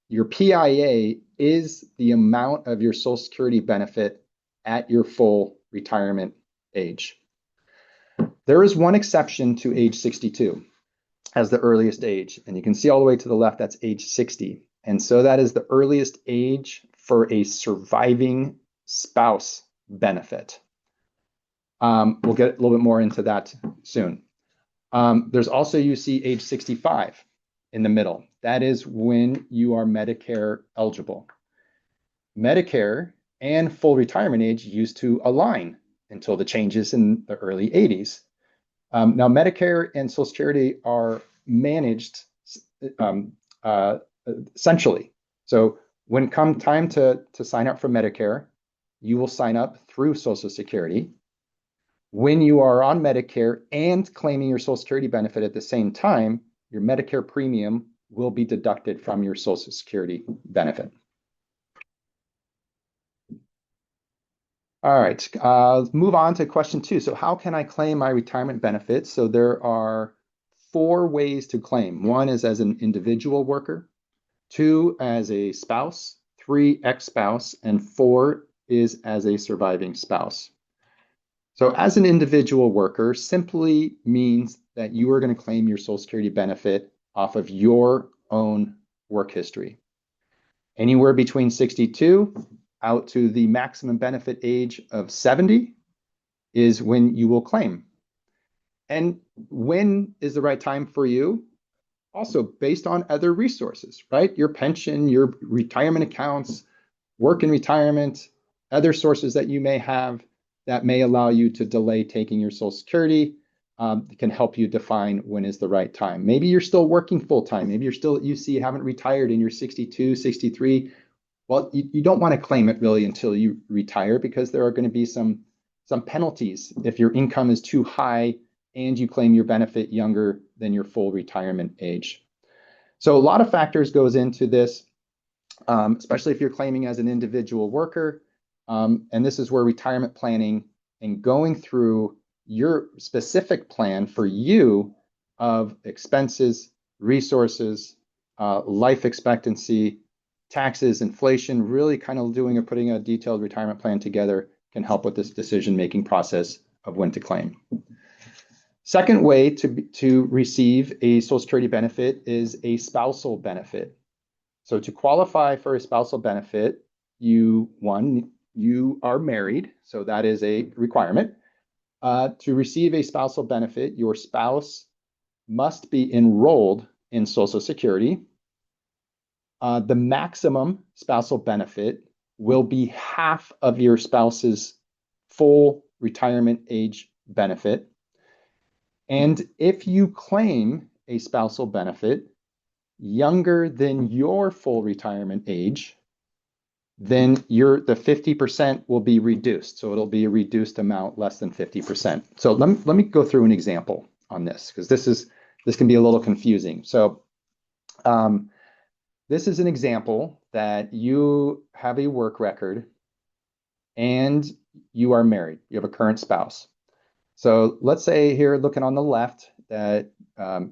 Your PIA is the amount of your Social Security benefit at your full retirement age. There is one exception to age 62 as the earliest age, and you can see all the way to the left, that's age 60. And so that is the earliest age for a surviving spouse benefit. We'll get a little bit more into that soon. There's also, you see, age 65 in the middle. That is when you are Medicare eligible. Medicare and full retirement age used to align until the changes in the early 80s. Now, Medicare and Social Security are managed centrally. So when come time to sign up for Medicare, you will sign up through Social Security. When you are on Medicare and claiming your Social Security benefit at the same time, your Medicare premium will be deducted from your Social Security benefit. All right, let's move on to question 2. So how can I claim my retirement benefits? So there are 4 ways to claim. 1 is as an individual worker, 2 as a spouse, 3 ex-spouse, and 4 is as a surviving spouse. So as an individual worker simply means that you are going to claim your Social Security benefit off of your own work history. Anywhere between 62 out to the maximum benefit age of 70 is when you will claim. And when is the right time for you? Also based on other resources, right? Your pension, your retirement accounts, work and retirement, other sources that you may have that may allow you to delay taking your Social Security can help you define when is the right time. Maybe you're still working full time. Maybe you're still at UC, you haven't retired, and you're 62, 63. Well, you don't want to claim it really until you retire, because there are going to be some penalties if your income is too high and you claim your benefit younger than your full retirement age. So a lot of factors goes into this, especially if you're claiming as an individual worker. And this is where retirement planning and going through your specific plan for you of expenses, resources, life expectancy, taxes, inflation, really kind of putting a detailed retirement plan together can help with this decision-making process of when to claim. Second way to receive a Social Security benefit is a spousal benefit. So to qualify for a spousal benefit, you are married, so that is a requirement. To receive a spousal benefit, your spouse must be enrolled in Social Security. The maximum spousal benefit will be half of your spouse's full retirement age benefit. And if you claim a spousal benefit younger than your full retirement age, then the 50% will be reduced. So it'll be a reduced amount, less than 50%. So let me go through an example on this, because this can be a little confusing. So this is an example that you have a work record and you are married. You have a current spouse. So let's say here, looking on the left, that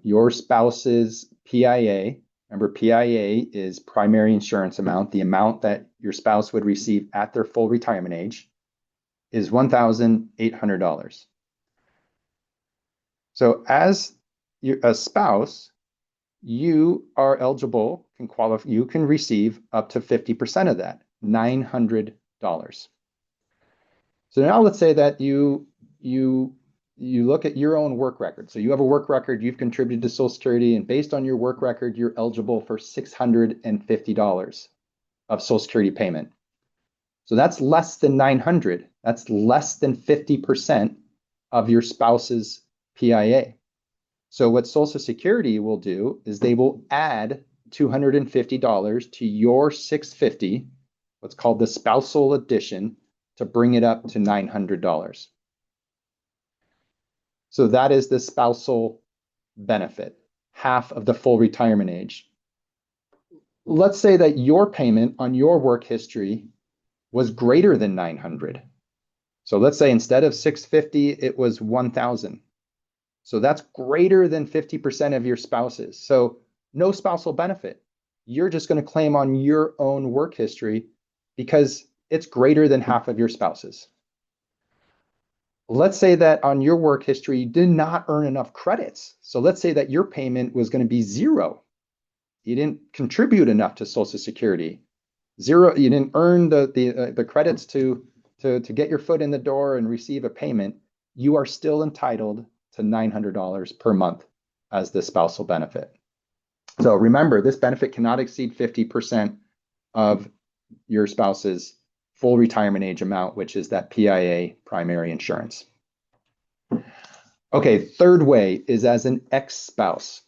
your spouse's PIA, remember PIA is primary insurance amount, the amount that your spouse would receive at their full retirement age, is $1,800. So as a spouse, you are eligible, you can receive up to 50% of that, $900. So now let's say that you look at your own work record. So you have a work record, you've contributed to Social Security, and based on your work record, you're eligible for $650 of Social Security payment. So that's less than 900. That's less than 50% of your spouse's PIA. So what Social Security will do is they will add $250 to your $650, what's called the spousal addition, to bring it up to $900. So that is the spousal benefit, half of the full retirement age. Let's say that your payment on your work history was greater than 900. So let's say instead of 650, it was 1,000. So that's greater than 50% of your spouse's. So no spousal benefit. You're just going to claim on your own work history because it's greater than half of your spouse's. Let's say that on your work history, you did not earn enough credits. So let's say that your payment was going to be zero. You didn't contribute enough to Social Security. Zero, you didn't earn the credits to get your foot in the door and receive a payment. You are still entitled to $900 per month as the spousal benefit. So remember, this benefit cannot exceed 50% of your spouse's full retirement age amount, which is that PIA, primary insurance. Okay, third way is as an ex-spouse.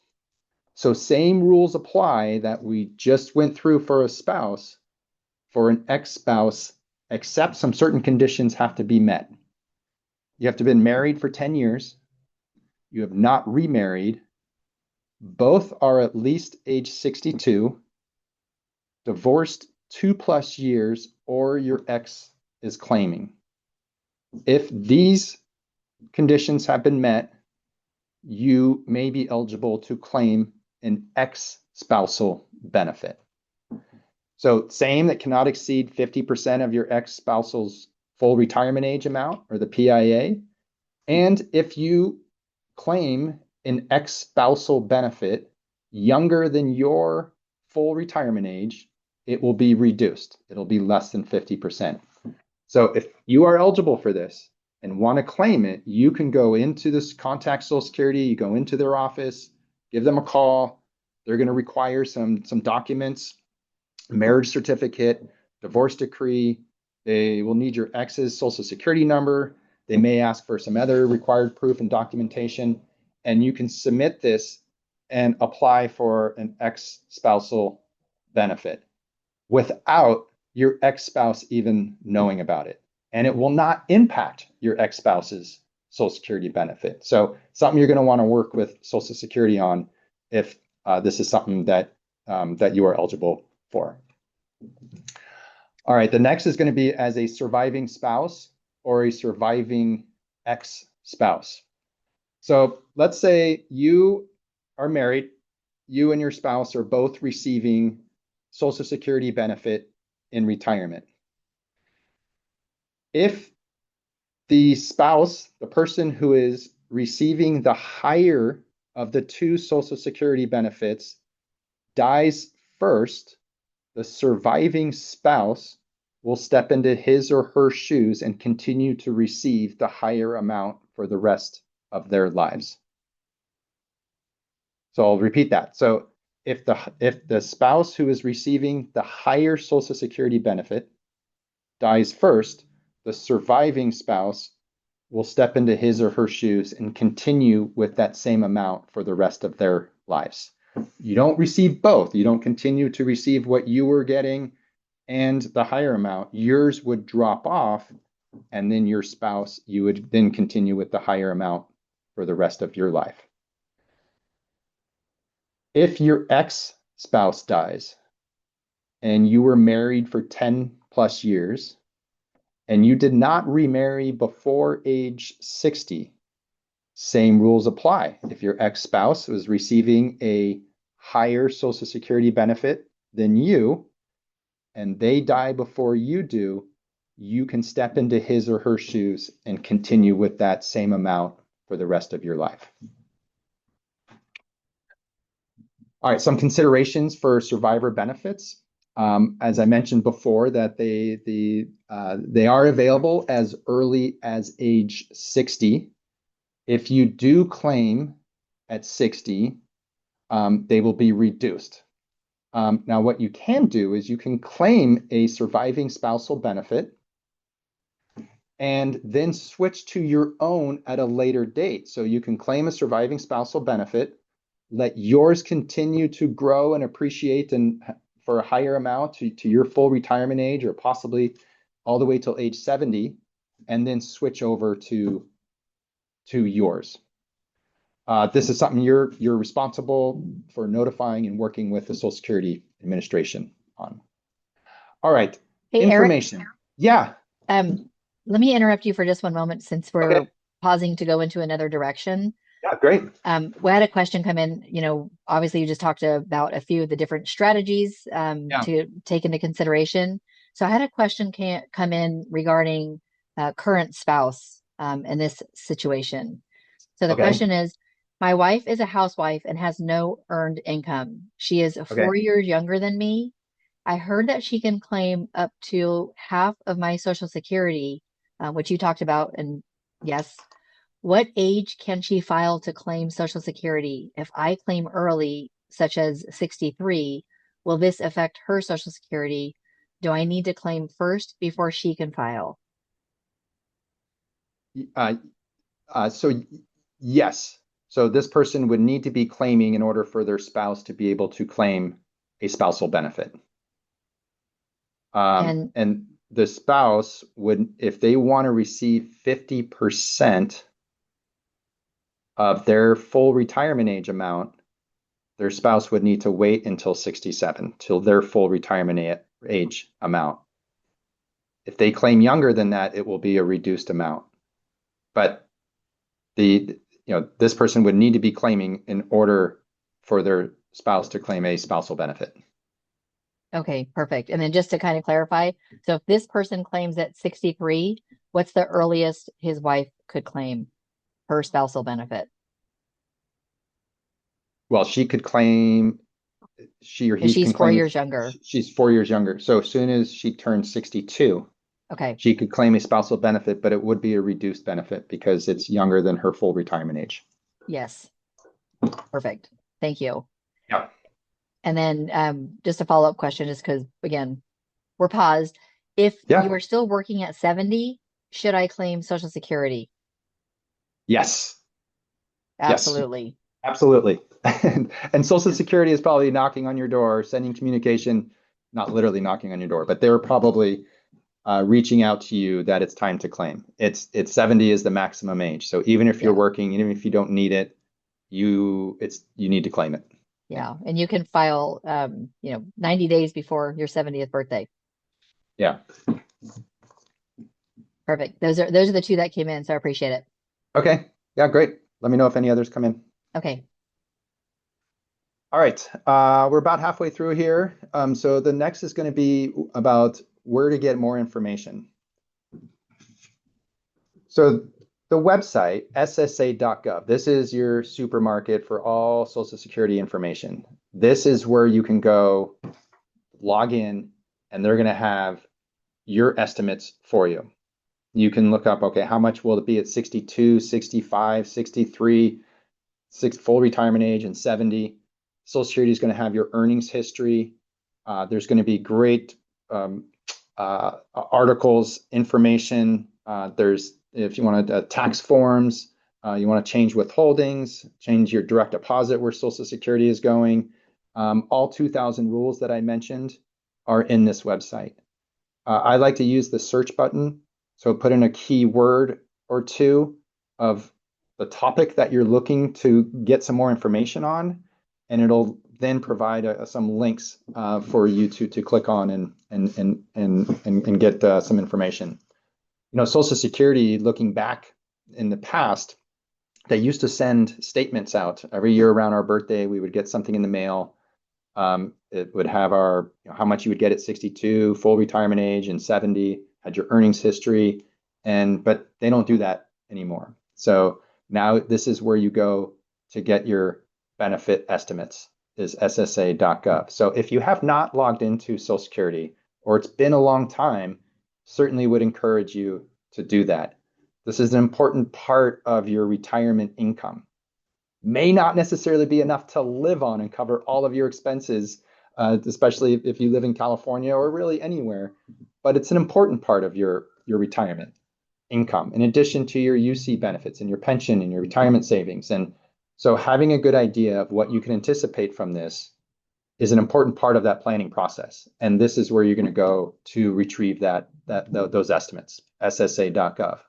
So same rules apply that we just went through for a spouse. For an ex-spouse, except some certain conditions have to be met. You have to have been married for 10 years. You have not remarried. Both are at least age 62. Divorced 2+ years, or your ex is claiming. If these conditions have been met, you may be eligible to claim an ex-spousal benefit. So same, that cannot exceed 50% of your ex-spousal's full retirement age amount, or the PIA. And if you claim an ex-spousal benefit younger than your full retirement age, it will be reduced. It'll be less than 50%. So if you are eligible for this and want to claim it, you can go into this, contact Social Security, you go into their office, give them a call. They're going to require some documents, marriage certificate, divorce decree, They will need your ex's social security number. They may ask for some other required proof and documentation, and you can submit this and apply for an ex-spousal benefit without your ex-spouse even knowing about it. And it will not impact your ex-spouse's social security benefit. So something you're going to want to work with Social Security on if this is something that that you are eligible for. All right, the next is going to be as a surviving spouse or a surviving ex-spouse. So let's say you are married, you and your spouse are both receiving Social Security benefit in retirement. If the spouse, the person who is receiving the higher of the two Social Security benefits, dies first, the surviving spouse will step into his or her shoes and continue to receive the higher amount for the rest of their lives. So I'll repeat that. So if the spouse who is receiving the higher Social Security benefit dies first, the surviving spouse will step into his or her shoes and continue with that same amount for the rest of their lives. You don't receive both. You don't continue to receive what you were getting and the higher amount. Yours would drop off, and then your spouse, you would then continue with the higher amount for the rest of your life. If your ex-spouse dies and you were married for 10 plus years and you did not remarry before age 60, same rules apply. If your ex-spouse was receiving a higher Social Security benefit than you, and they die before you do, you can step into his or her shoes and continue with that same amount for the rest of your life. All right, some considerations for survivor benefits. As I mentioned before, that they are available as early as age 60. If you do claim at 60, they will be reduced. Now, what you can do is you can claim a surviving spousal benefit and then switch to your own at a later date. So you can claim a surviving spousal benefit, let yours continue to grow and appreciate and for a higher amount to your full retirement age, or possibly all the way till age 70, and then switch over to yours. This is something you're responsible for notifying and working with the Social Security Administration on. All right, Hey, information. Yeah. Let me interrupt you for just one moment since we're Okay. pausing to go into another direction. Yeah, great. We had a question come in, obviously you just talked about a few of the different strategies to take into consideration. So I had a question come in regarding current spouse in this situation. So the question is, my wife is a housewife and has no earned income. She is 4 years younger than me. I heard that she can claim up to half of my Social Security, which you talked about, and yes. What age can she file to claim Social Security? If I claim early, such as 63, will this affect her Social Security? Do I need to claim first before she can file? So yes. So this person would need to be claiming in order for their spouse to be able to claim a spousal benefit. And the spouse would, if they want to receive 50% of their full retirement age amount, their spouse would need to wait until 67, till their full retirement age amount. If they claim younger than that, it will be a reduced amount. But this person would need to be claiming in order for their spouse to claim a spousal benefit. Okay, perfect. And then just to kind of clarify, so if this person claims at 63, what's the earliest his wife could claim her spousal benefit? Well, she could claim, she or he she's can 4 claim years younger. She's 4 years younger. So as soon as she turns 62, she could claim a spousal benefit, but it would be a reduced benefit because it's younger than her full retirement age. Yes. Perfect. Thank you. Yeah. And then just a follow-up question, just because, again, we're paused. If Yeah. you are still working at 70, should I claim Social Security? Yes. Yes. Absolutely. Absolutely. And Social Security is probably knocking on your door, sending communication, not literally knocking on your door, but they're probably reaching out to you that it's time to claim. It's 70 is the maximum age. So even if you're Yeah. working, even if you don't need it, you need to claim it. Yeah. And you can file, 90 days before your 70th birthday. Yeah. Perfect. Those are the two that came in, so I appreciate it. Okay. Yeah, great. Let me know if any others come in. Okay. All right. We're about halfway through here. So the next is going to be about where to get more information. So the website, ssa.gov, this is your supermarket for all Social Security information. This is where you can go log in, and they're going to have your estimates for you. You can look up, okay, how much will it be at 62, 65, 63, full retirement age, and 70. Social Security is going to have your earnings history. There's going to be great articles, information. There's, if you want tax forms, you want to change withholdings, change your direct deposit where Social Security is going. All 2,000 rules that I mentioned are in this website. I like to use the search button. So put in a keyword or two of the topic that you're looking to get some more information on, and it'll then provide some links for you to click on and get some information. Social Security, looking back in the past, they used to send statements out every year around our birthday. We would get something in the mail. It would have how much you would get at 62, full retirement age, and 70, had your earnings history, but they don't do that anymore. So now this is where you go to get your benefit estimates, is ssa.gov. So if you have not logged into Social Security, or it's been a long time, certainly would encourage you to do that. This is an important part of your retirement income. May not necessarily be enough to live on and cover all of your expenses, especially if you live in California or really anywhere, but it's an important part of your retirement income, in addition to your UC benefits and your pension and your retirement savings. And so having a good idea of what you can anticipate from this is an important part of that planning process. And this is where you're going to go to retrieve those estimates, ssa.gov.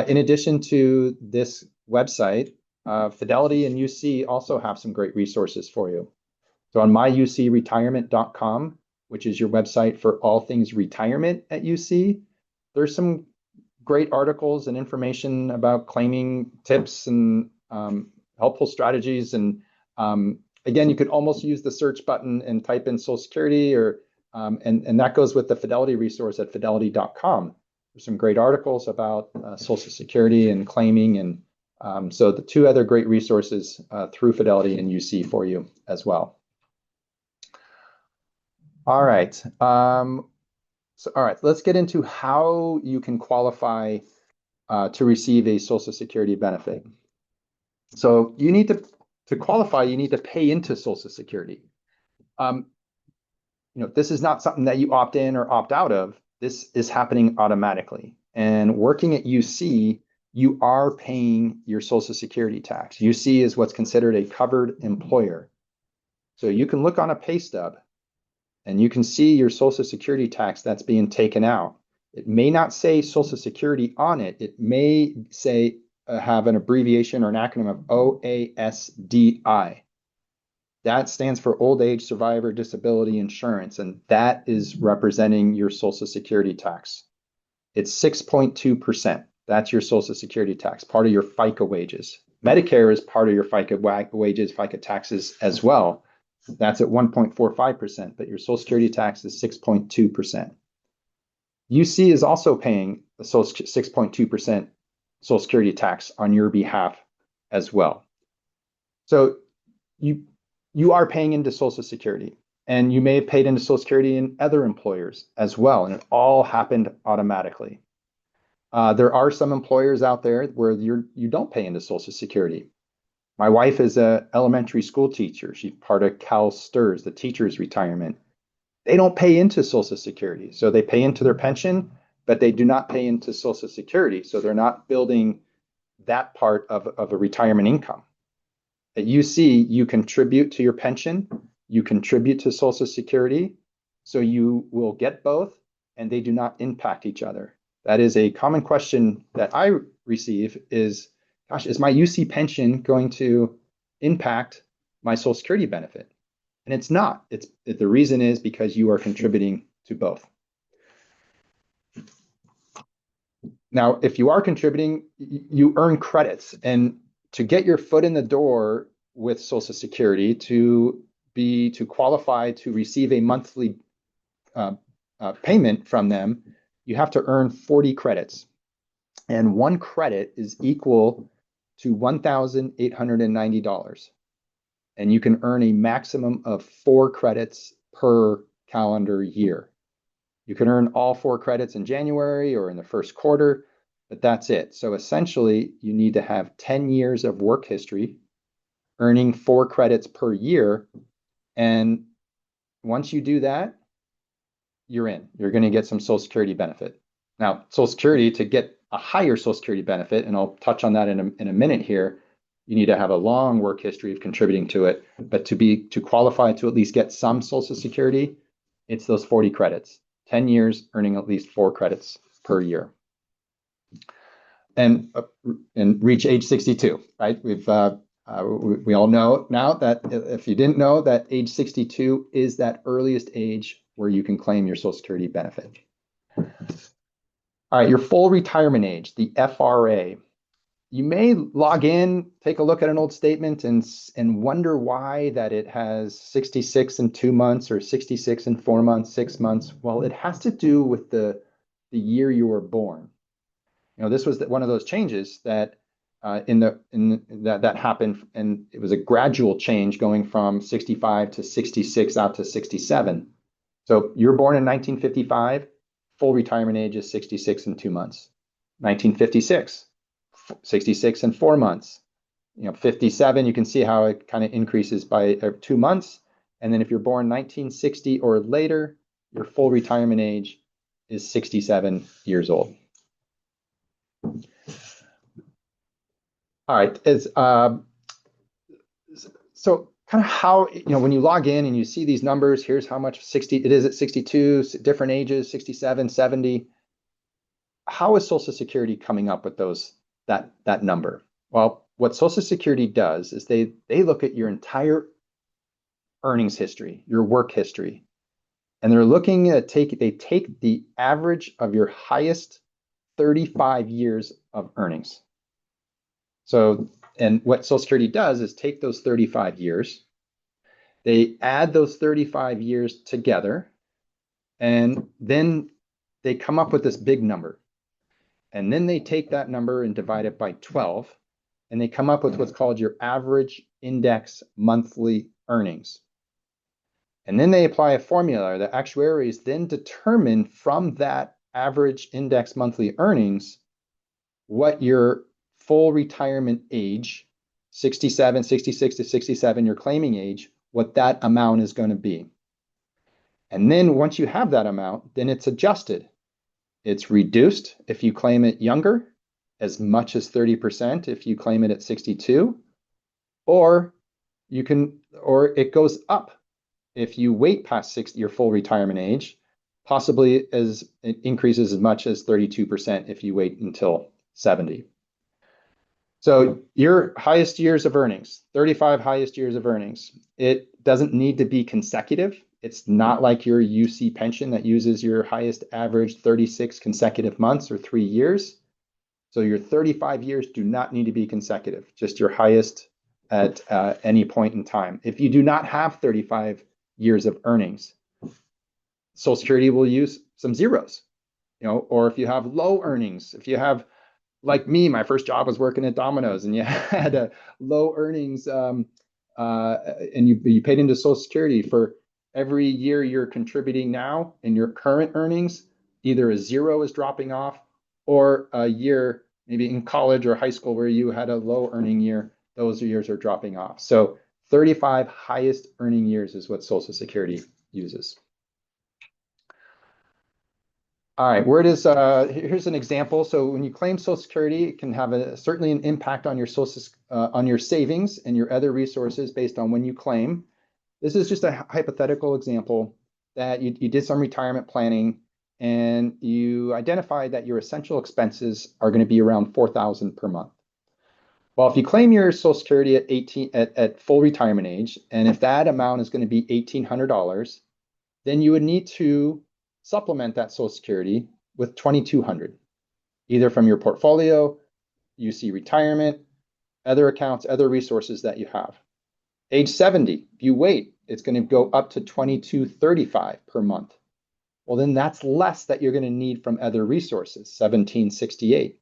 In addition to this website, Fidelity and UC also have some great resources for you. So on myucretirement.com, which is your website for all things retirement at UC, there's some great articles and information about claiming tips and helpful strategies. And again, you could almost use the search button and type in Social Security, and that goes with the Fidelity resource at fidelity.com. There's some great articles about Social Security and claiming, and so the two other great resources through Fidelity and UC for you as well. All right. All right, let's get into how you can qualify to receive a Social Security benefit. So you need to qualify, you need to pay into Social Security. This is not something that you opt in or opt out of. This is happening automatically. And working at UC, you are paying your Social Security tax. UC is what's considered a covered employer. So you can look on a pay stub and you can see your Social Security tax that's being taken out. It may not say Social Security on it. It may say have an abbreviation or an acronym of OASDI. That stands for Old Age Survivor Disability Insurance, and that is representing your Social Security tax. It's 6.2%. That's your Social Security tax, part of your FICA wages. Medicare is part of your FICA wages, FICA taxes as well. That's at 1.45%, but your Social Security tax is 6.2%. UC is also paying the 6.2% Social Security tax on your behalf as well. So you are paying into Social Security, and you may have paid into Social Security in other employers as well, and it all happened automatically. There are some employers out there where you don't pay into Social Security. My wife is an elementary school teacher. She's part of CalSTRS, the teachers' retirement. they don't pay into Social Security. So they pay into their pension, but they do not pay into Social Security. So they're not building that part of a retirement income. At UC, you contribute to your pension, you contribute to Social Security, so you will get both, and they do not impact each other. That is a common question that I receive is, gosh, is my UC pension going to impact my Social Security benefit? And it's not. The reason is because you are contributing to both. Now, if you are contributing, you earn credits. And to get your foot in the door with Social Security, to qualify to receive a monthly payment from them, you have to earn 40 credits. And one credit is equal to $1,890. And you can earn a maximum of 4 credits per calendar year. You can earn all 4 credits in January or in the first quarter, but that's it. So essentially, you need to have 10 years of work history, earning 4 credits per year. And once you do that, you're in. You're going to get some Social Security benefit. Now, Social Security, to get a higher Social Security benefit, and I'll touch on that in a minute here, you need to have a long work history of contributing to it. But to qualify to at least get some Social Security, it's those 40 credits, 10 years earning at least 4 credits per year. And reach age 62, right? We all know now that if you didn't know that age 62 is that earliest age where you can claim your Social Security benefit. All right, your full retirement age, the FRA. You may log in, take a look at an old statement and wonder why that it has 66 and 2 months or 66 and 4 months, 6 months. Well, it has to do with the year you were born. You know, this was one of those changes that that happened, and it was a gradual change going from 65 to 66 out to 67. So you're born in 1955, full retirement age is 66 and 2 months. 1956, 66 and 4 months. You know, 57, you can see how it kind of increases by 2 months. And then if you're born 1960 or later, your full retirement age is 67 years old. All right, so kind of how, you know, when you log in and you see these numbers, here's how much it is at 62, different ages, 67, 70. How is Social Security coming up with that number? Well, what Social Security does is they look at your entire earnings history, your work history, and they're looking at they take the average of your highest 35 years of earnings. So, and what Social Security does is take those 35 years, they add those 35 years together, and then they come up with this big number. And then they take that number and divide it by 12, and they come up with what's called your average index monthly earnings. And then they apply a formula. The actuaries then determine from that average index monthly earnings what your full retirement age, 67, 66 to 67, your claiming age, what that amount is going to be. And then once you have that amount, then it's adjusted. It's reduced if you claim it younger, as much as 30% if you claim it at 62, or it goes up if you wait past your full retirement age, possibly as it increases as much as 32% if you wait until 70. So your highest years of earnings, 35 highest years of earnings, it doesn't need to be consecutive. It's not like your UC pension that uses your highest average 36 consecutive months or 3 years. So your 35 years do not need to be consecutive, just your highest at any point in time. If you do not have 35 years of earnings, Social Security will use some zeros, you know, or if you have low earnings, if you have, like me, my first job was working at Domino's, and you had a low earnings, and you paid into Social Security for every year you're contributing now in your current earnings, either a zero is dropping off, or a year maybe in college or high school where you had a low earning year, those years are dropping off. So 35 highest earning years is what Social Security uses. All right, here's an example. So when you claim Social Security, it can have certainly an impact on on your savings and your other resources based on when you claim. This is just a hypothetical example that you did some retirement planning and you identified that your essential expenses are going to be around 4,000 per month. Well, if you claim your Social Security at full retirement age, and if that amount is going to be $1,800, then you would need to supplement that Social Security with 2,200, either from your portfolio, UC retirement, other accounts, other resources that you have. Age 70, if you wait, it's going to go up to 2,235 per month. Well, then that's less that you're going to need from other resources, 1,768.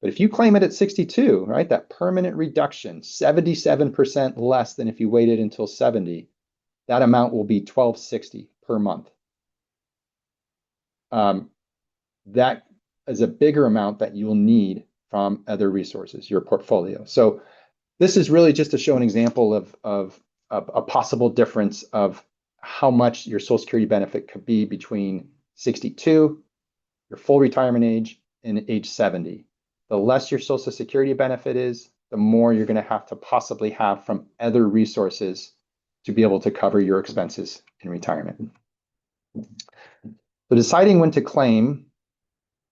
But if you claim it at 62, right, that permanent reduction, 77% less than if you waited until 70, that amount will be 1,260 per month. That is a bigger amount that you will need from other resources, your portfolio. So this is really just to show an example of a possible difference of how much your Social Security benefit could be between 62, your full retirement age, and age 70. The less your Social Security benefit is, the more you're going to have to possibly have from other resources to be able to cover your expenses in retirement. So deciding when to claim,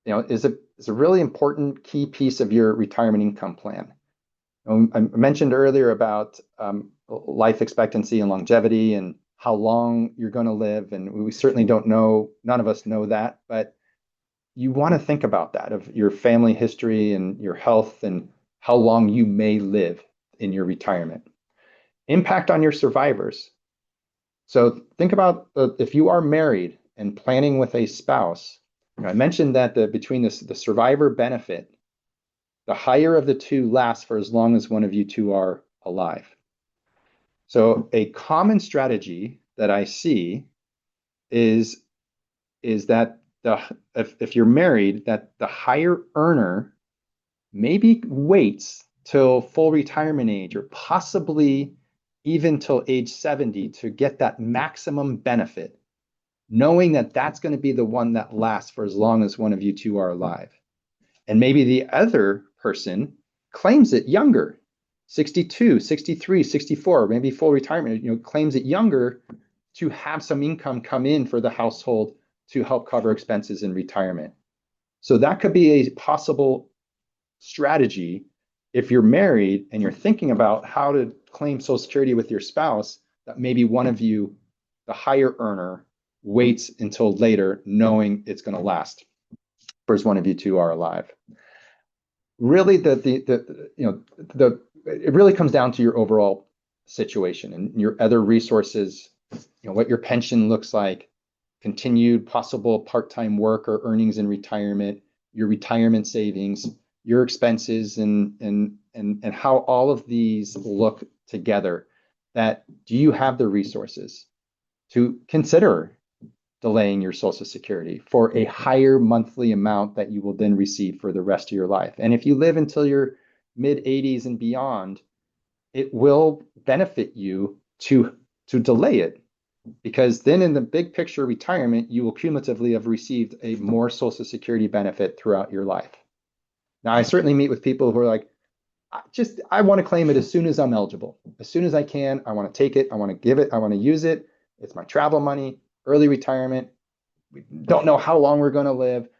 is a really important key piece of your retirement income plan. I mentioned earlier about life expectancy and longevity and how long you're going to live, and we certainly don't know, none of us know that, but you want to think about that, of your family history and your health and how long you may live in your retirement. Impact on your survivors. So think about if you are married and planning with a spouse. I mentioned that between the survivor benefit, the higher of the two lasts for as long as one of you two are alive. So a common strategy that I see is that if you're married, that the higher earner maybe waits till full retirement age or possibly even till age 70 to get that maximum benefit, knowing that that's going to be the one that lasts for as long as one of you two are alive. And maybe the other person claims it younger, 62, 63, 64, maybe full retirement, claims it younger to have some income come in for the household to help cover expenses in retirement. So that could be a possible strategy if you're married and you're thinking about how to claim Social Security with your spouse, that maybe one of you, the higher earner, waits until later knowing it's going to last for as one of you two are alive. Really, it really comes down to your overall situation and your other resources, what your pension looks like, continued possible part-time work or earnings in retirement, your retirement savings, your expenses, and how all of these look together. That do you have the resources to consider delaying your Social Security for a higher monthly amount that you will then receive for the rest of your life? And if you live until your mid 80s and beyond, it will benefit you to delay it, because then in the big picture retirement, you will cumulatively have received a more Social Security benefit throughout your life. Now, I certainly meet with people who are like, I want to claim it as soon as I'm eligible. As soon as I can, I want to take it. I want to give it. I want to use it. It's my travel money, early retirement. We don't know how long we're going to live.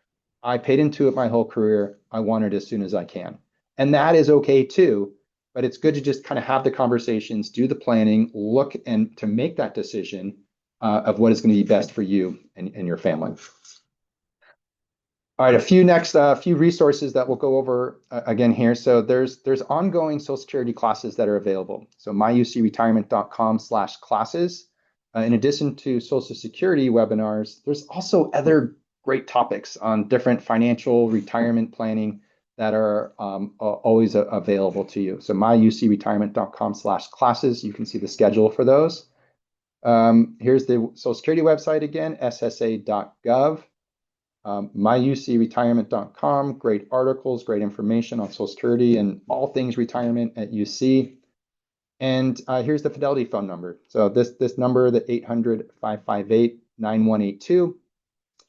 I paid into it my whole career. I want it as soon as I can. And that is okay too. But it's good to just kind of have the conversations, do the planning, look and to make that decision of what is going to be best for you and your family. All right, a few resources that we'll go over again here. So there's ongoing Social Security classes that are available. So myucretirement.com/classes. In addition to Social Security webinars, there's also other great topics on different financial retirement planning that are always available to you. So myucretirement.com/classes. You can see the schedule for those. Here's the Social Security website again, ssa.gov. myucretirement.com, great articles, great information on Social Security and all things retirement at UC. And here's the Fidelity phone number. So this number, the 800-558-9182.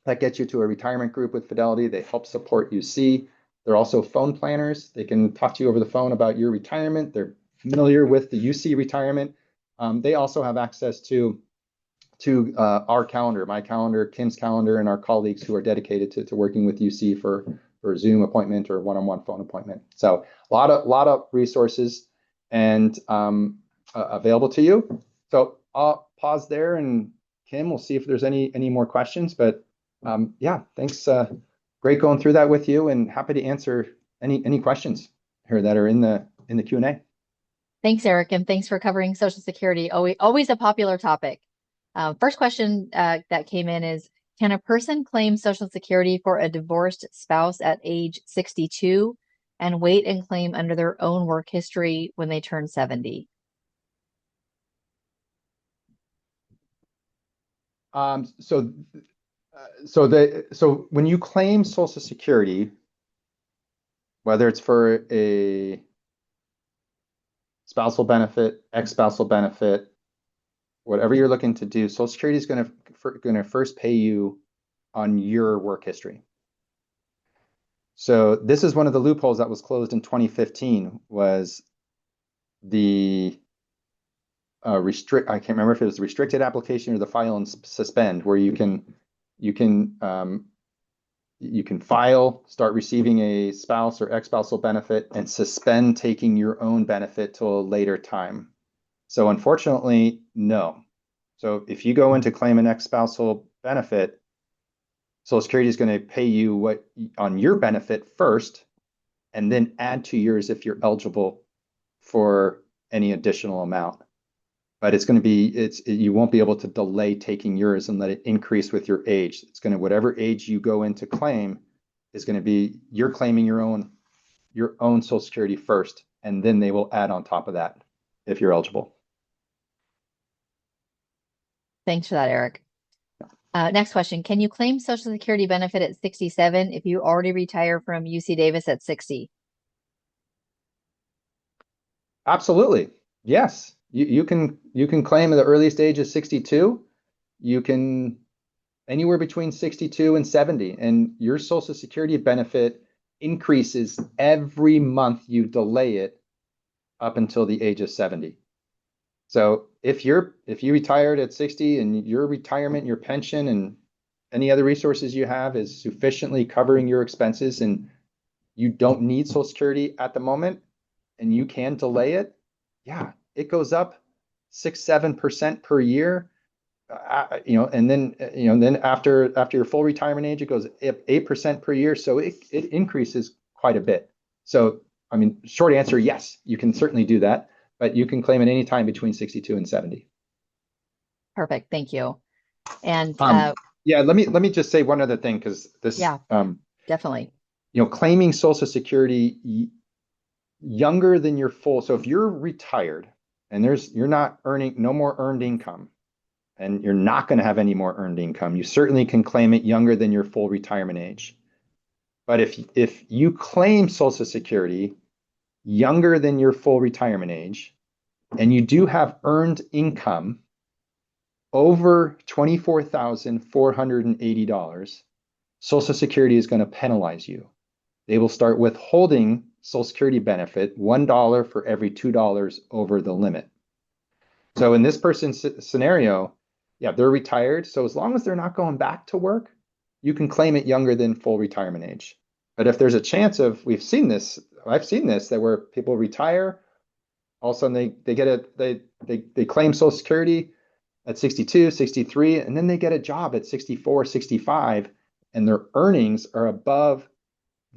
that gets you to a retirement group with Fidelity. They help support UC. They're also phone planners. They can talk to you over the phone about your retirement. They're familiar with the UC retirement. They also have access to our calendar, my calendar, Kim's calendar, and our colleagues who are dedicated to working with UC for a Zoom appointment or one-on-one phone appointment. So a lot of resources and available to you. So I'll pause there, and Kim, we'll see if there's any more questions. But yeah, thanks. Great going through that with you, and happy to answer any questions here that are in the Q&A. Thanks, Eric, and thanks for covering Social Security. Always a popular topic. First question that came in is, can a person claim Social Security for a divorced spouse at age 62 and wait and claim under their own work history when they turn 70? So when you claim Social Security, whether it's for a spousal benefit, ex-spousal benefit, whatever you're looking to do, Social Security is going to first pay you on your work history. So this is one of the loopholes that was closed in 2015, was the I can't remember if it was the restricted application or the file and suspend, where you can file, start receiving a spouse or ex-spousal benefit, and suspend taking your own benefit till a later time. So unfortunately, no. So if you go in to claim an ex-spousal benefit, Social Security is going to pay you on your benefit first, and then add to yours if you're eligible for any additional amount. But it's going to be, you won't be able to delay taking yours and let it increase with your age. It's going to, whatever age you go in to claim is going to be, you're claiming your own Social Security first, and then they will add on top of that if you're eligible. Thanks for that, Eric. Next question. Can you claim Social Security benefit at 67 if you already retire from UC Davis at 60? Absolutely. Yes. You can claim at the earliest age of 62. You can anywhere between 62 and 70, and your Social Security benefit increases every month you delay it up until the age of 70. So if you retired at 60 and your retirement, your pension, and any other resources you have is sufficiently covering your expenses, and you don't need Social Security at the moment, and you can delay it, yeah, it goes up 6-7% per year. And then after your full retirement age, it goes up 8% per year. So it increases quite a bit. So, I mean, short answer, yes, you can certainly do that, but you can claim at any time between 62 and 70. Perfect. Thank you. And yeah, let me just say one other thing, because this, yeah, definitely. Claiming Social Security younger than your full. So if you're retired and you're not earning no more earned income, and you're not going to have any more earned income, you certainly can claim it younger than your full retirement age. But if you claim Social Security younger than your full retirement age, and you do have earned income over $24,480, Social Security is going to penalize you. They will start withholding Social Security benefit $1 for every $2 over the limit. So in this person's scenario, yeah, they're retired. So as long as they're not going back to work, you can claim it younger than full retirement age. But if there's a chance of, I've seen this, that where people retire, all of a sudden they claim Social Security at 62, 63, and then they get a job at 64, 65, and their earnings are above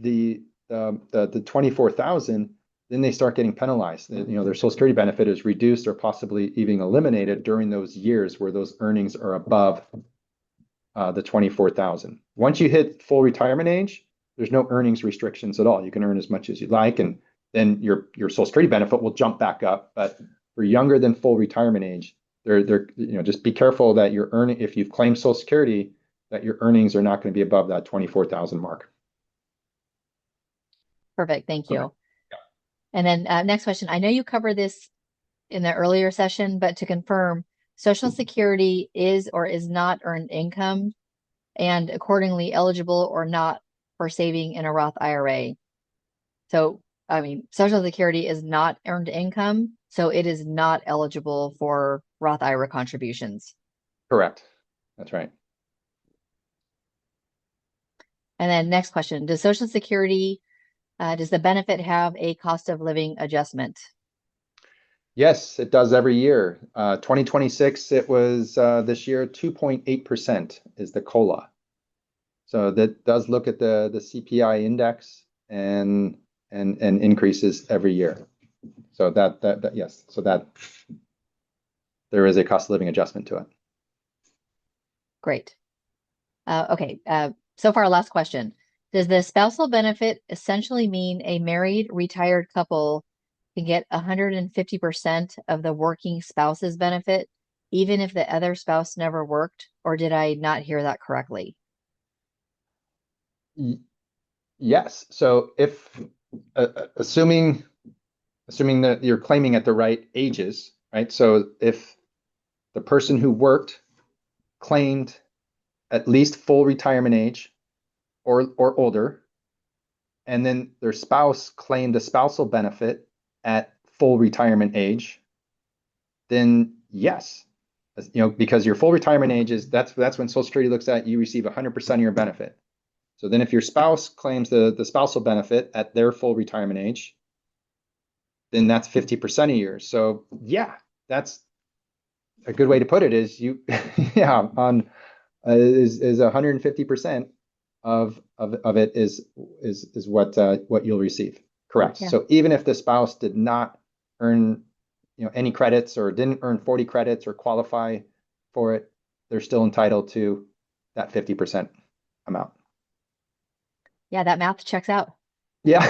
the 24,000. Then they start getting penalized. Their Social Security benefit is reduced or possibly even eliminated during those years where those earnings are above the 24,000. Once you hit full retirement age, there's no earnings restrictions at all. You can earn as much as you'd like, and then your Social Security benefit will jump back up. But for younger than full retirement age, just be careful that you're earning, if you've claimed Social Security, that your earnings are not going to be above that 24,000 mark. Perfect. Thank you. Okay. And then next question. I know you covered this in the earlier session, but to confirm, Social Security is or is not earned income. and accordingly eligible or not for saving in a Roth IRA. So, I mean, Social Security is not earned income, so it is not eligible for Roth IRA contributions. Correct. That's right. And then next question, does Social Security, does the benefit have a cost of living adjustment? Yes, it does every year. 2026, it was this year 2.8% is the COLA. So that does look at the CPI index and increases every year. So that yes, so that there is a cost of living adjustment to it. Great. Okay. So far, last question. Does the spousal benefit essentially mean a married retired couple can get 150% of the working spouse's benefit, even if the other spouse never worked? Or did I not hear that correctly? Yes. So if assuming that you're claiming at the right ages, right? So if the person who worked claimed at least full retirement age or older, and then their spouse claimed a spousal benefit at full retirement age, then yes, because your full retirement age is that's when Social Security looks at you receive 100% of your benefit. So then if your spouse claims the spousal benefit at their full retirement age, then that's 50% of yours. So yeah, that's a good way to put it is you yeah, on is 150% of it is what you'll receive. Correct. Yeah. So even if the spouse did not earn any credits or didn't earn 40 credits or qualify for it, they're still entitled to that 50% amount. Yeah, that math checks out. Yeah.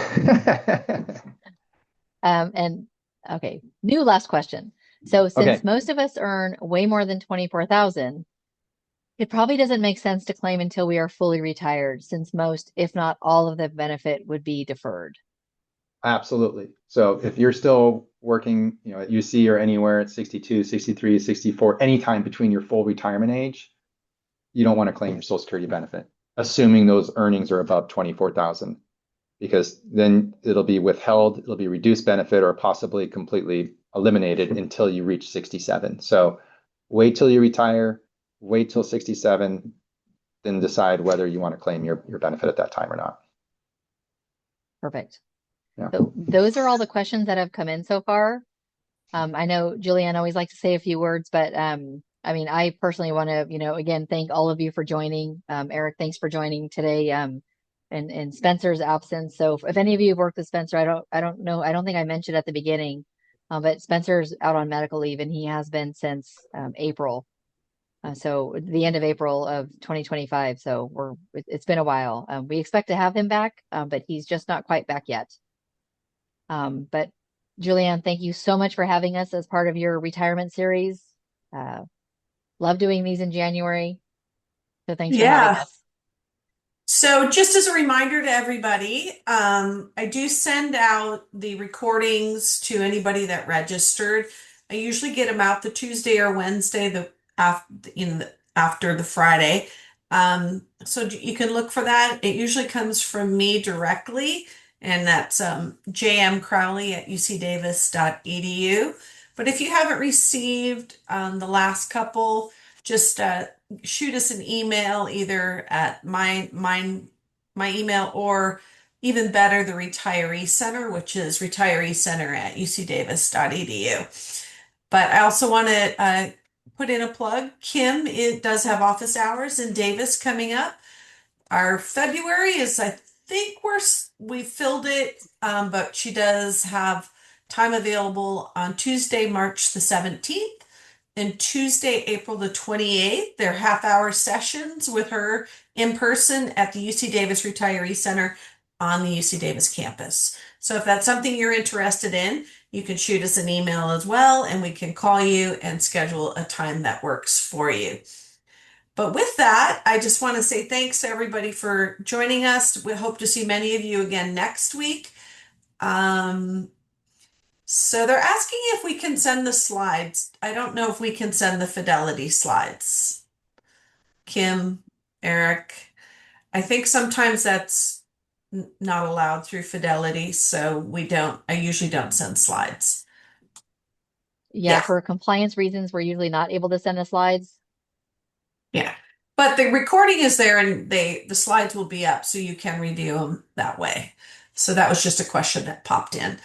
And okay, new last question. So since Okay. most of us earn way more than 24,000, it probably doesn't make sense to claim until we are fully retired, since most, if not all of the benefit would be deferred. Absolutely. So if you're still working, at UC or anywhere at 62, 63, 64, anytime between your full retirement age, you don't want to claim your Social Security benefit, assuming those earnings are above 24,000, because then it'll be withheld, it'll be reduced benefit or possibly completely eliminated until you reach 67. So wait till you retire, wait till 67, then decide whether you want to claim your benefit at that time or not. Perfect. Yeah. So those are all the questions that have come in so far. I know Julianne always likes to say a few words, but I mean, I personally want to, again, thank all of you for joining. Eric, thanks for joining today. In Spencer's absence. So if any of you have worked with Spencer, I don't know, I don't think I mentioned at the beginning, but Spencer's out on medical leave and he has been since April. So the end of April of 2025. So it's been a while. We expect to have him back, but he's just not quite back yet. But Julianne, thank you so much for having us as part of your retirement series. Love doing these in January. So thanks for having Yeah. us. So just as a reminder to everybody, I do send out the recordings to anybody that registered. I usually get them out the Tuesday or Wednesday, after the Friday. So you can look for that. It usually comes from me directly, and that's jmcrowley@ucdavis.edu. But if you haven't received the last couple, just shoot us an email either at my email, or even better, the Retiree Center, which is retireecenter@ucdavis.edu. But I also want to put in a plug. Kim, it does have office hours in Davis coming up. Our February is, I think we filled it, but she does have time available on Tuesday, March the 17th, and Tuesday, April the 28th. They're half-hour sessions with her in person at the UC Davis Retiree Center on the UC Davis campus. So if that's something you're interested in, you can shoot us an email as well, and we can call you and schedule a time that works for you. But with that, I just want to say thanks to everybody for joining us. We hope to see many of you again next week. So they're asking if we can send the slides. I don't know if we can send the Fidelity slides. Kim, Eric. I think sometimes that's not allowed through Fidelity, so I usually don't send slides. Yeah, Yeah, for compliance reasons, we're usually not able to send the slides. yeah. But the recording is there and the slides will be up so you can review them that way. So that was just a question that popped in.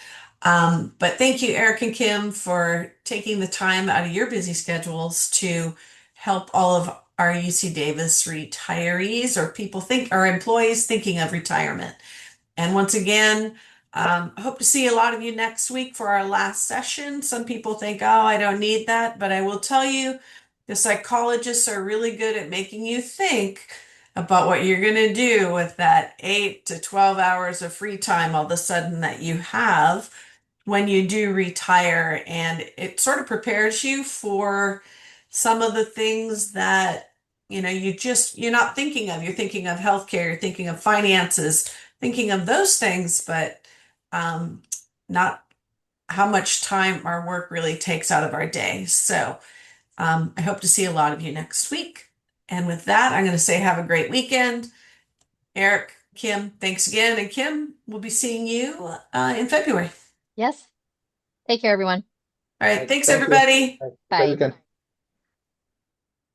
But thank you, Eric and Kim, for taking the time out of your busy schedules to help all of our UC Davis retirees or our employees thinking of retirement. And once again, I hope to see a lot of you next week for our last session. Some people think, oh, I don't need that, but I will tell you, the psychologists are really good at making you think about what you're going to do with that 8 to 12 hours of free time all of a sudden that you have when you do retire. And it sort of prepares you for some of the things that, you're not thinking of. You're thinking of healthcare, you're thinking of finances, thinking of those things, but not how much time our work really takes out of our day. So I hope to see a lot of you next week. And with that, I'm going to say have a great weekend. Eric, Kim, thanks again. And Kim, we'll be seeing you in February. Yes. Take care, everyone. All All right. right, Thanks, thank you. everybody. All right, great Bye. weekend.